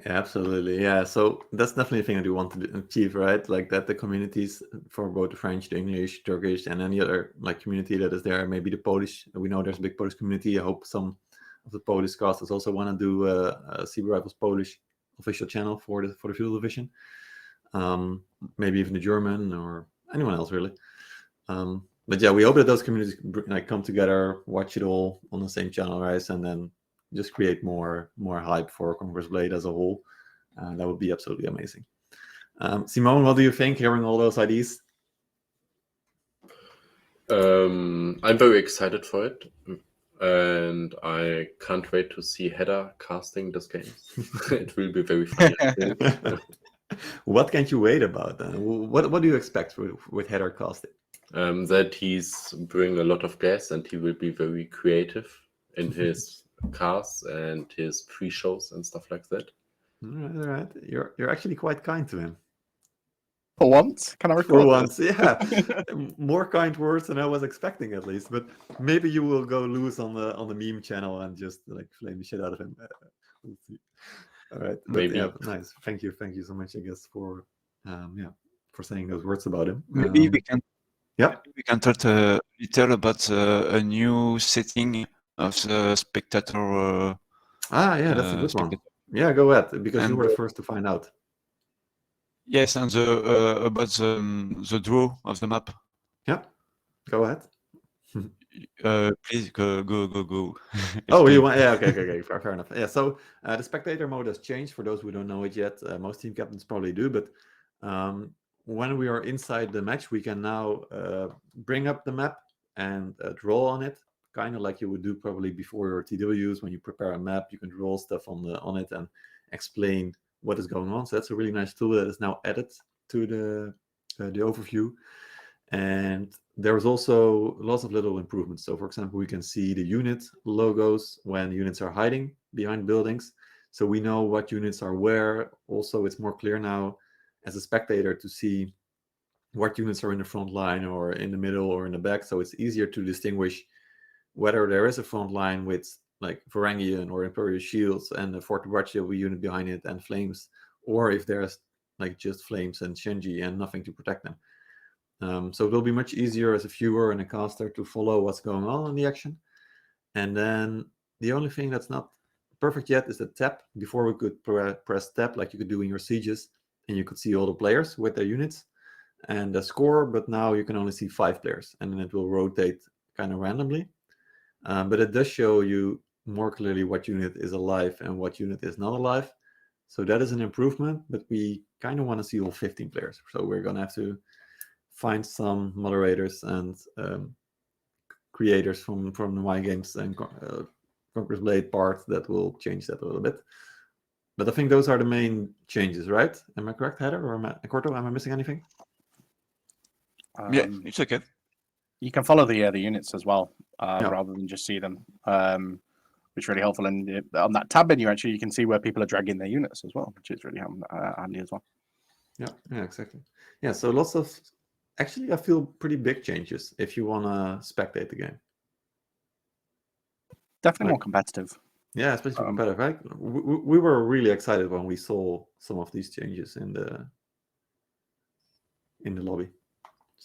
Yeah, absolutely. Yeah, so that's definitely a thing that we want to achieve, right? Like that the communities for both the French, the English, Turkish, and any other like community that is there, maybe the Polish. We know there's a big Polish community. I hope some of the Polish casters also want to do a Seabee Rivals Polish official channel for the Feudal Division. Maybe even the German or anyone else really. But yeah, we hope that those communities like come together, watch it all on the same channel, right? And then just create more hype for Conqueror's Blade as a whole. That would be absolutely amazing. Simoon, what do you think hearing all those ideas? I'm very excited for it, and I can't wait to see Heather casting this game. It will be very fun. What can't you wait about? What do you expect with Heather casting? That he's bringing a lot of gas and he will be very creative in his cars and his pre-shows and stuff like that. All right. You're actually quite kind to him. For once, can I record For once, yeah. More kind words than I was expecting, at least. But maybe you will go loose on the meme channel and just like flame the shit out of him. We'll see. All right, maybe. Yeah, nice. Thank you so much, I guess, for for saying those words about him. Maybe we can. Yeah, we can talk a little about a new setting of the spectator. Yeah, that's a good one. Yeah, go ahead, because you were the first to find out. Yes, and about the draw of the map. Yeah, go ahead. Please go. Oh, you want? Yeah, okay, fair enough. Yeah, so the spectator mode has changed. For those who don't know it yet, most team captains probably do, but when we are inside the match, we can now bring up the map and draw on it, kind of like you would do probably before your TWs. When you prepare a map, you can draw stuff on it and explain what is going on. So that's a really nice tool that is now added to the overview. And there's also lots of little improvements. So for example, we can see the unit logos when units are hiding behind buildings. So we know what units are where. Also, it's more clear now as a spectator to see what units are in the front line or in the middle or in the back. So it's easier to distinguish whether there is a front line with like Varangian or Imperial Shields and a Fort Braccio unit behind it and flames, or if there's like just flames and Shenji and nothing to protect them. So it will be much easier as a viewer and a caster to follow what's going on in the action. And then the only thing that's not perfect yet is the tab. Before we could press tab like you could do in your sieges, and you could see all the players with their units and the score, but now you can only see 5 players, and then it will rotate kind of randomly. But it does show you more clearly what unit is alive and what unit is not alive. So that is an improvement, but we kind of want to see all 15 players. So we're going to have to find some moderators and creators from the my.games and Conqueror's Blade part that will change that a little bit. But I think those are the main changes, right? Am I correct, Heather? Or Corto, am I missing anything? Yeah, it's okay. You can follow the units as well, rather than just see them, which is really helpful. And on that tab menu, actually, you can see where people are dragging their units as well, which is really handy as well. Yeah, exactly. Yeah, so lots of, actually, I feel pretty big changes if you want to spectate the game. Definitely more competitive. Yeah, especially competitive, right? We were really excited when we saw some of these changes in the lobby.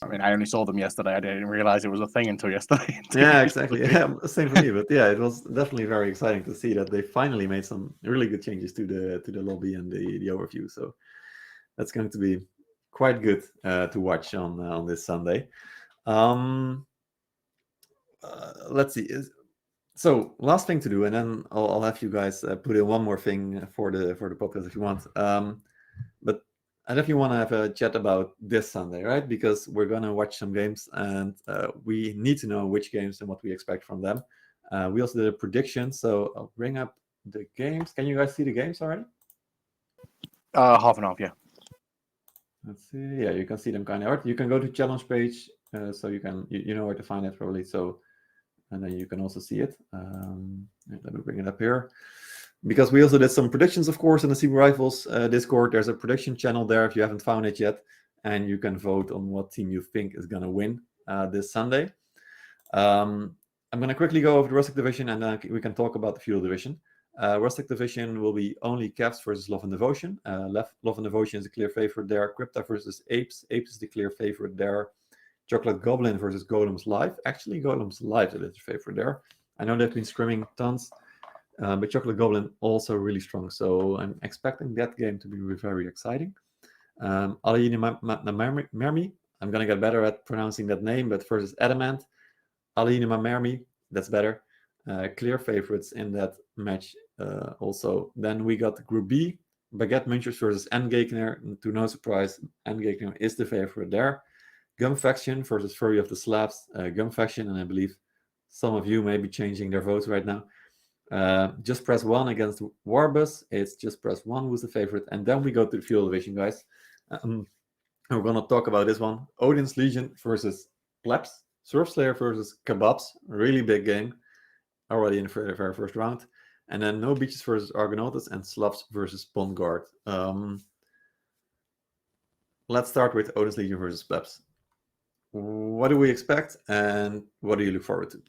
I mean, I only saw them yesterday. I didn't realize it was a thing until yesterday. Yeah, exactly. Yeah, same for me. But yeah, it was definitely very exciting to see that they finally made some really good changes to the lobby and the overview. So that's going to be quite good to watch on this Sunday. Let's see. So last thing to do, and then I'll have you guys put in one more thing for the podcast if you want. But I definitely want to have a chat about this Sunday, right? Because we're gonna watch some games, and we need to know which games and what we expect from them. We also did a prediction, so I'll bring up the games. Can you guys see the games already? Half and half, yeah. Let's see. Yeah, you can see them kind of. You can go to challenge page, so you can you know where to find it probably. So, and then you can also see it. Let me bring it up here. Because we also did some predictions, of course, in the Simoon Rivals Discord. There's a prediction channel there if you haven't found it yet, and you can vote on what team you think is going to win this Sunday. I'm going to quickly go over the Rustic Division, and then we can talk about the Feudal Division. Rustic Division will be only Cavs versus Love and Devotion. Love and Devotion is a clear favorite there. Crypta versus Apes. Apes is the clear favorite there. Chocolate Goblin versus Golems Live. Actually, Golems Live is the favorite there. I know they've been scrimming tons. But Chocolate Goblin also really strong, so I'm expecting that game to be very exciting. Alayini Mermi, I'm gonna get better at pronouncing that name, but versus Adamant. Alayini Mermi, that's better. Clear favorites in that match also. Then we got Group B, Baguette Munchers versus Endgegner. To no surprise, Endgegner is the favorite there. Gum Faction versus Fury of the Slavs. Gum Faction, and I believe some of you may be changing their votes right now. Just Press 1 against Warbus. It's Just Press 1 who's the favorite. And then we go to the Feudal Division, guys. We're going to talk about this one. Odin's Legion versus Plebs. Surf Slayer versus Kebabs. Really big game. Already in the very first round. And then No Beaches versus Argonautas. And Slavs versus Pond Guard. Let's start with Odin's Legion versus Plebs. What do we expect? And what do you look forward to?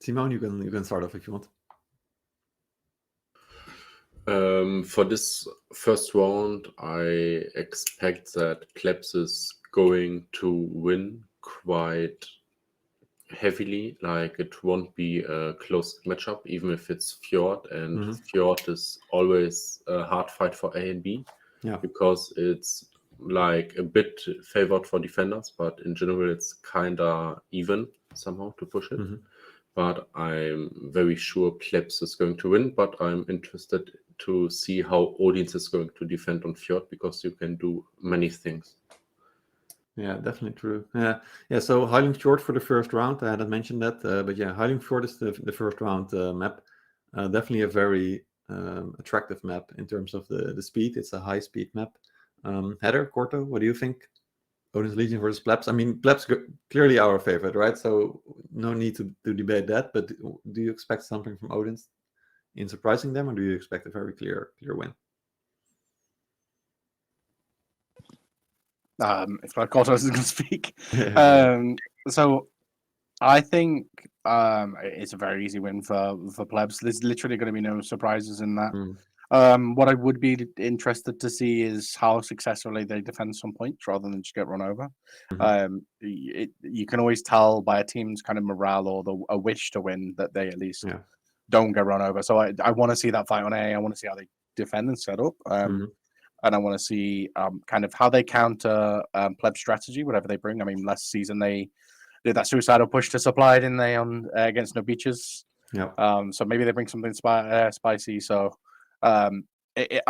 Simoon, you can start off if you want. For this first round, I expect that Plebs is going to win quite heavily. Like, it won't be a close matchup, even if it's Fjord, and Fjord is always a hard fight for A and B, because it's like a bit favored for defenders, but in general it's kinda even somehow to push it. But I'm very sure Plebs is going to win, but I'm interested to see how Odin's is going to defend on Fjord, because you can do many things. Yeah, definitely true. Yeah. So Highland Fjord for the first round. I hadn't mentioned that, but yeah, Highland Fjord is the first round map. Definitely a very attractive map in terms of the speed. It's a high speed map. Heather, Corto, what do you think? Odin's Legion versus Plebs. I mean, Plebs clearly our favorite, right? So no need to debate that. But do you expect something from Odin's in surprising them, or do you expect a very clear win? If Corto is going to speak, so I think it's a very easy win for Plebs. There's literally going to be no surprises in that. What I would be interested to see is how successfully they defend some points rather than just get run over. You can always tell by a team's kind of morale or a wish to win that they at least don't get run over. So I want to see that fight on A. I want to see how they defend and set up. And I want to see kind of how they counter Pleb strategy, whatever they bring. I mean, last season they did that suicidal push to supply, didn't they, on against No Beaches? So maybe they bring something spicy. So I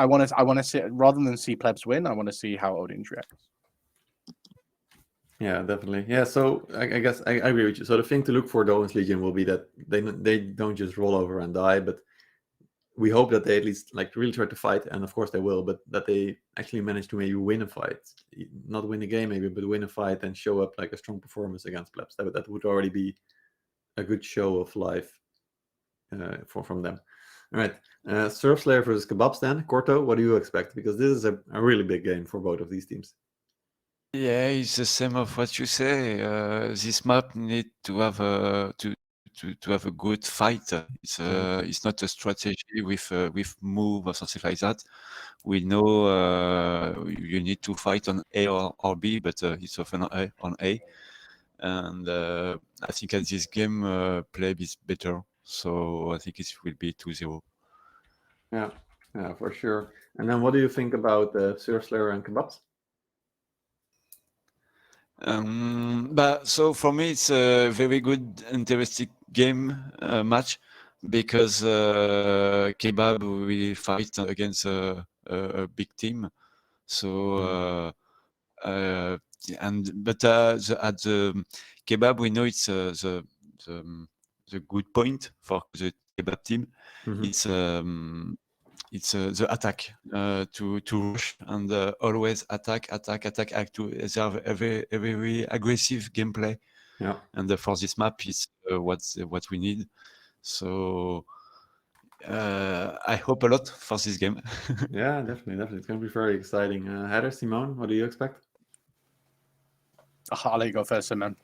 want to see, rather than see Plebs win, I want to see how Odin reacts. Yeah, definitely. Yeah, so I guess I agree with you. So the thing to look for the Odin's Legion will be that they don't just roll over and die, but we hope that they at least like really try to fight, and of course they will, but that they actually manage to maybe win a fight, not win a game maybe, but win a fight and show up like a strong performance against Plebs. That would already be a good show of life from them. All right, Surf Slayer versus Kebabs then. Corto, what do you expect? Because this is a really big game for both of these teams. Yeah, it's the same of what you say. This map need to have to to have a good fight. It's not a strategy with move or something like that. We know you need to fight on A or B, but it's often on A. And I think at this game play is better, so I think it will be 2-0. Yeah, for sure. And then what do you think about Surf Slayer and Kebabs? But so for me, it's a very good, interesting game match because Kebab will fight against a big team. So at the Kebab, we know it's the good point for the Kebab team. It's the attack to rush and always attack. They have a very aggressive gameplay. Yeah. And for this map, it's what we need. So I hope a lot for this game. Yeah, definitely. It's going to be very exciting. Heather, Simoon, what do you expect? I'll let you go first, Simoon.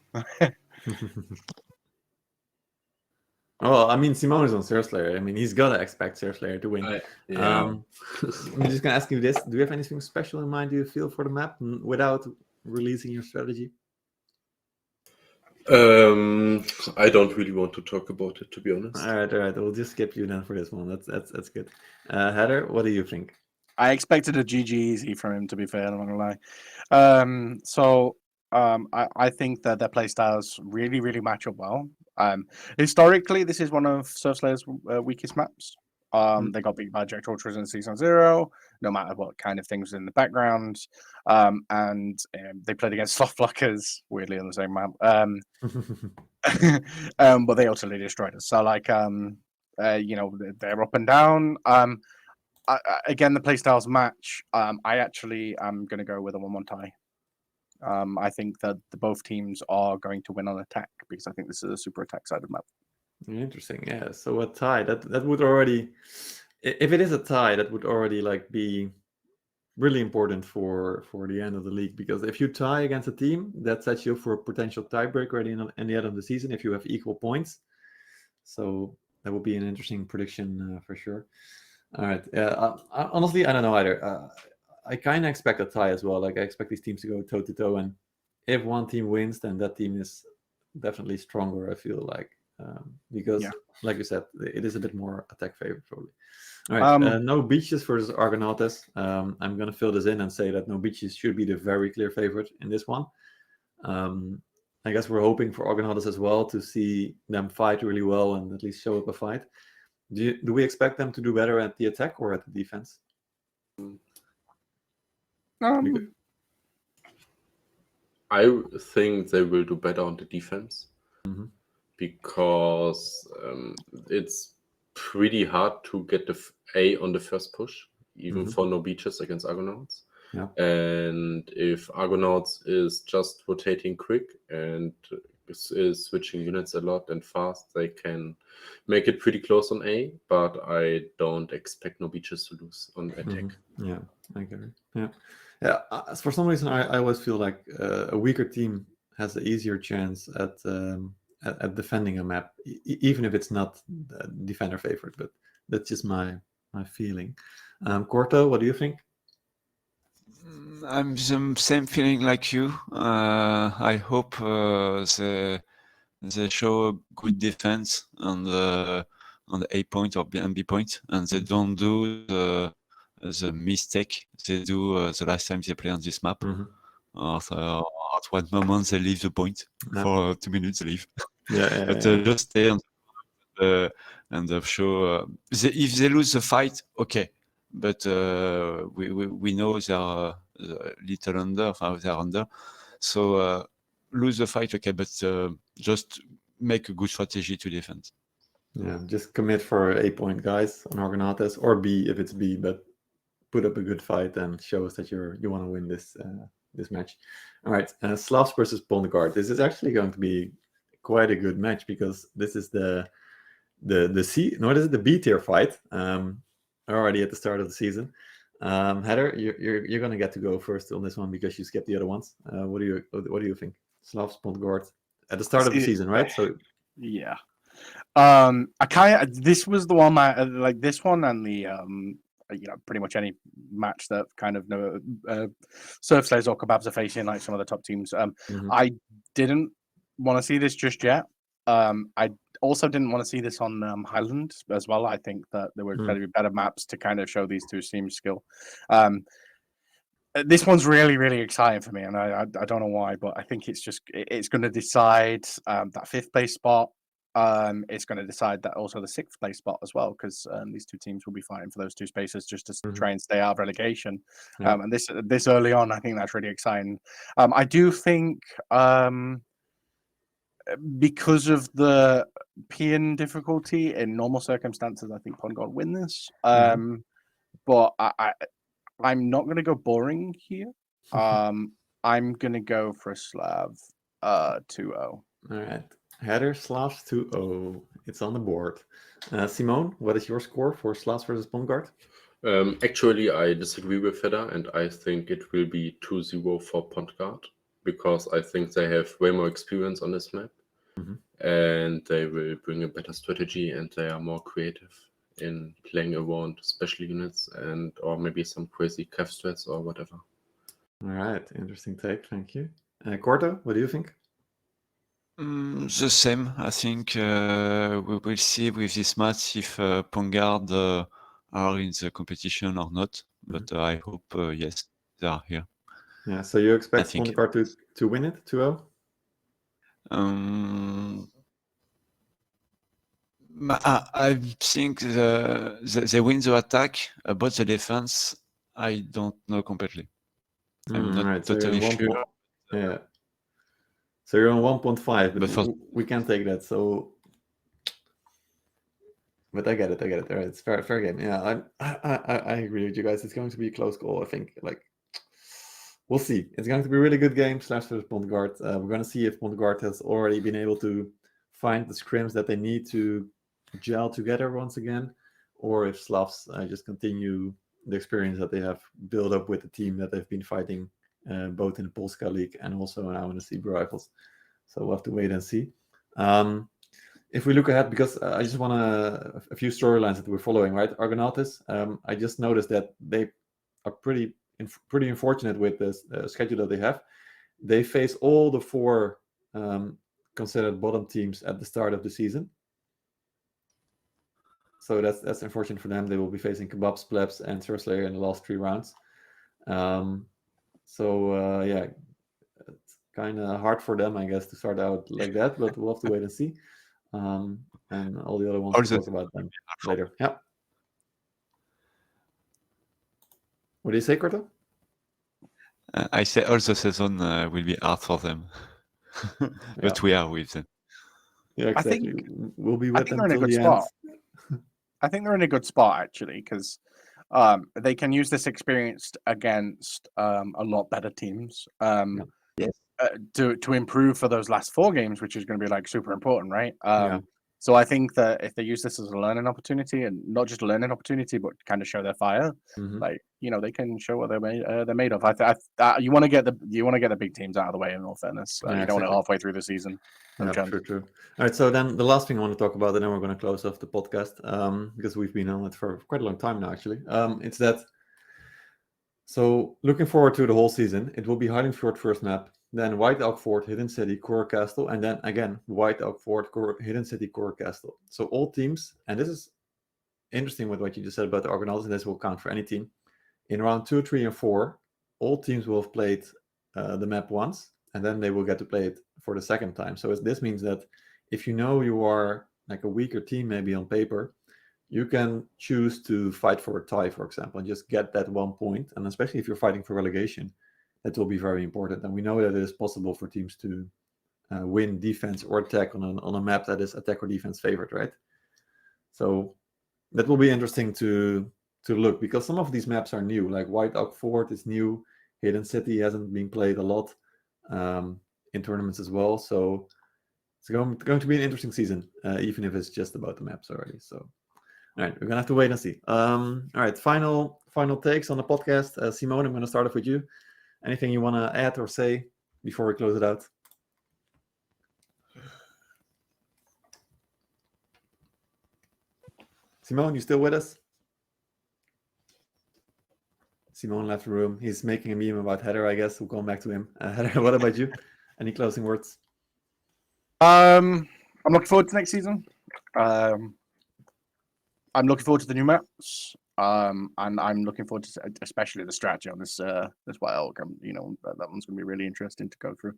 Well, I mean, Simoon is on Surf Slayer. I mean, he's got to expect Surf Slayer to win. Yeah. I'm just going to ask you this. Do you have anything special in mind, do you feel, for the map without releasing your strategy? I don't really want to talk about it, to be honest. All right. We'll just skip you then for this one. That's good. Heather, what do you think? I expected a GG easy from him, to be fair. I'm not gonna lie. I think that their playstyles really, really match up well. Historically, this is one of Surf Slayer's weakest maps. They got beat by Jack Ultras in Season 0, no matter what kind of things in the background. And they played against Soft Blockers, weirdly, on the same map. But they utterly destroyed us. So, they're up and down. Again, the playstyles match. I actually am going to go with a 1-1 tie. I think that both teams are going to win on attack because I think this is a super attack-sided map. Interesting, yeah. So a tie that would already, if it is a tie, that would already be really important for the end of the league, because if you tie against a team, that sets you up for a potential tiebreak already in the end of the season if you have equal points. So that will be an interesting prediction for sure. All right. Honestly, I don't know either. I kind of expect a tie as well. I expect these teams to go toe to toe, and if one team wins, then that team is definitely stronger, I feel like, because, like you said, it is a bit more attack favorite probably. All right. No Beaches versus Argonautes. I'm gonna fill this in and say that No Beaches should be the very clear favorite in this one. I guess we're hoping for Argonautes as well to see them fight really well and at least show up a fight. Do we expect them to do better at the attack or at the defense? I think they will do better on the defense because it's pretty hard to get the A on the first push, even for No Beaches against Argonauts. Yeah. And if Argonauts is just rotating quick and is switching units a lot and fast, they can make it pretty close on A, but I don't expect No Beaches to lose on attack. Yeah, I get it. Yeah. For some reason, I always feel like a weaker team has an easier chance at defending a map, even if it's not defender favorite. But that's just my feeling. Corto, what do you think? I'm the same feeling like you. I hope they show a good defense on the A point or B point, and they don't do the mistake they do the last time they play on this map. Or at one moment they leave the point for 2 minutes. They leave. But just stay on and show. If they lose the fight, okay. But we know they are a little under. They are under. So lose the fight, okay. But just make a good strategy to defend. Yeah, just commit for A point, guys, on Argonautes, or B if it's B, but put up a good fight and show us that you want to win this match. All right, Slavs versus Bondguard. This is actually going to be quite a good match because this is the B tier fight. Already at the start of the season. Heather, you're gonna get to go first on this one because you skipped the other ones. What do you think? Slavs Bondguard at the start of the season, right? So yeah. This was the one like this one and the pretty much any match that kind of Surf Slayers or Kebabs are facing, like some of the top teams. I didn't want to see this just yet. I also didn't want to see this on Highland as well. I think that there were going to be better maps to kind of show these two teams' skill. This one's really, really exciting for me, and I don't know why, but I think it's going to decide that 5th place spot. It's going to decide that also the 6th place spot as well, because these two teams will be fighting for those 2 spaces just to try and stay out of relegation. And this early on, I think that's really exciting. I do think because of the Pian difficulty in normal circumstances, I think Pongard win this. But I'm not going to go boring here. I'm going to go for Slav 2-0. All right. Header Slavs 2-0. It's on the board. Simoon, what is your score for Slavs versus Pongard? Actually, I disagree with Header, and I think it will be 2-0 for Pongard, because I think they have way more experience on this map, and they will bring a better strategy, and they are more creative in playing around special units or maybe some crazy Kev strats or whatever. All right, interesting take. Thank you. Corto, what do you think? The same. I think we will see with this match if Pongard are in the competition or not. But I hope yes, they are here. Yeah. So you expect Pongard to win it 2-0? I think they win the attack, but the defense, I don't know completely. I'm not totally sure. Yeah. So you're on 1.5, but we can't take that. So, but I get it. All right, it's fair game. Yeah, I agree with you guys. It's going to be a close goal. I think. Like, we'll see. It's going to be a really good game. Slash versus Pongard. We're going to see if Pongard has already been able to find the scrims that they need to gel together once again, or if Slavs just continue the experience that they have built up with the team that they've been fighting both in the Polska League and also now in the Seabee Rivals. So we'll have to wait and see. If we look ahead, because I just want a few storylines that we're following, right? Argonautis, I just noticed that they are pretty unfortunate with the schedule that they have. They face all the 4 considered bottom teams at the start of the season. So that's unfortunate for them. They will be facing Kebabs, Plebs, and Surf Slayer in the last 3 rounds. Yeah, it's kind of hard for them, I guess, to start out like that, but we'll have to wait and see. And all the other ones, we'll talk about them later. Yeah. What do you say, Corto? I say all the season will be hard for them, but we are with them. Yeah, exactly. We'll be with them they're in a good spot. I think they're in a good spot, actually, because they can use this experience against a lot better teams to improve for those last 4 games, which is going to be like super important, right? So I think that if they use this as a learning opportunity, and not just a learning opportunity, but kind of show their fire, like they can show what they're made of. You want to get the big teams out of the way. In all fairness, you don't want it halfway through the season. True. All right. So then the last thing I want to talk about, and then we're going to close off the podcast because we've been on it for quite a long time now. Actually, it's that. So looking forward to the whole season, it will be Highlandford first map, then White Elk Fort, Hidden City, Core Castle, and then again White Elk Fort, Hidden City, Core Castle. So all teams, and this is interesting with what you just said about the Argonauts, and this will count for any team. In round 2, 3, and 4, all teams will have played the map once, and then they will get to play it for the second time. So this means that if you know you are like a weaker team, maybe on paper, you can choose to fight for a tie, for example, and just get that 1 point. And especially if you're fighting for relegation, that will be very important. And we know that it is possible for teams to win defense or attack on a map that is attack or defense favored, right? So that will be interesting to look, because some of these maps are new. Like White Elk Fort is new. Hidden City hasn't been played a lot in tournaments as well. So it's going to be an interesting season, even if it's just about the maps already. So. All right, we're gonna have to wait and see. All right, final takes on the podcast. Simoon, I'm gonna start off with you. Anything you want to add or say before we close it out? Simoon, you still with us? Simoon left the room. He's making a meme about Heather, I guess. We'll come back to him. Heather, what about you? Any closing words? I'm looking forward to next season. I'm looking forward to the new maps. And I'm looking forward to especially the strategy on this wild. You know, that one's going to be really interesting to go through.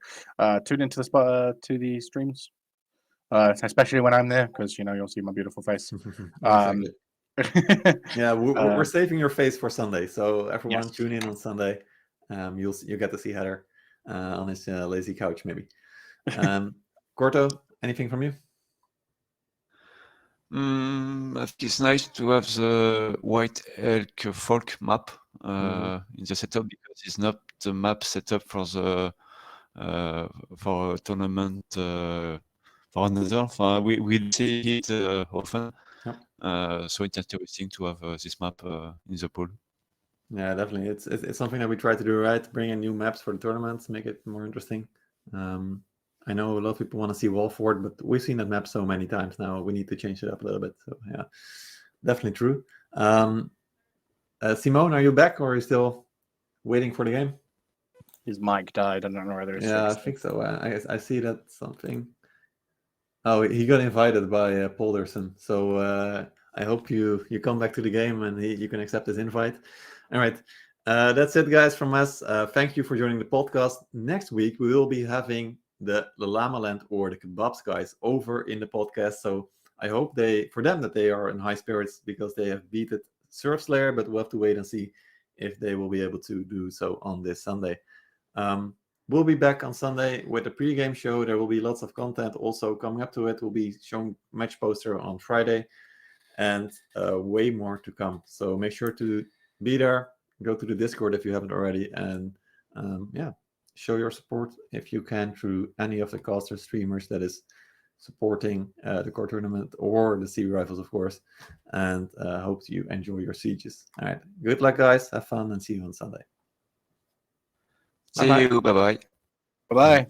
Tune into the streams, especially when I'm there, because you know you'll see my beautiful face. Exactly. Yeah, we're saving your face for Sunday, so everyone Yes. tune in on Sunday. You'll get to see Heather on his lazy couch, maybe. Corto, anything from you? I think it's nice to have the White Elk Folk map in the setup, because it's not the map setup for the for a tournament for another. We see it often. So it's interesting to have this map in the pool. Yeah, definitely. It's something that we try to do, right? Bring in new maps for the tournaments, make it more interesting. I know a lot of people want to see Walford, but we've seen that map so many times now. We need to change it up a little bit. So yeah, definitely true. Simoon, are you back, or are you still waiting for the game? His mic died. I don't know whether it's I fixed. think so. I see that something. Oh, he got invited by Polderson. So I hope you come back to the game and you can accept his invite. All right. That's it, guys, from us. Thank you for joining the podcast. Next week, we will be having the Lamaland or the Kebabs guys over in the podcast. So I hope for them that they are in high spirits because they have beaten Surf Slayer, but we'll have to wait and see if they will be able to do so on this Sunday. We'll be back on Sunday with a pre-game show. There will be lots of content also coming up to it. We'll be showing match poster on Friday and way more to come. So make sure to be there. Go to the Discord if you haven't already. And show your support if you can through any of the caster streamers that is supporting the core tournament or the Sea Rifles, of course. And hope you enjoy your sieges. All right. Good luck, guys. Have fun and see you on Sunday. See you. Bye-bye. Bye-bye.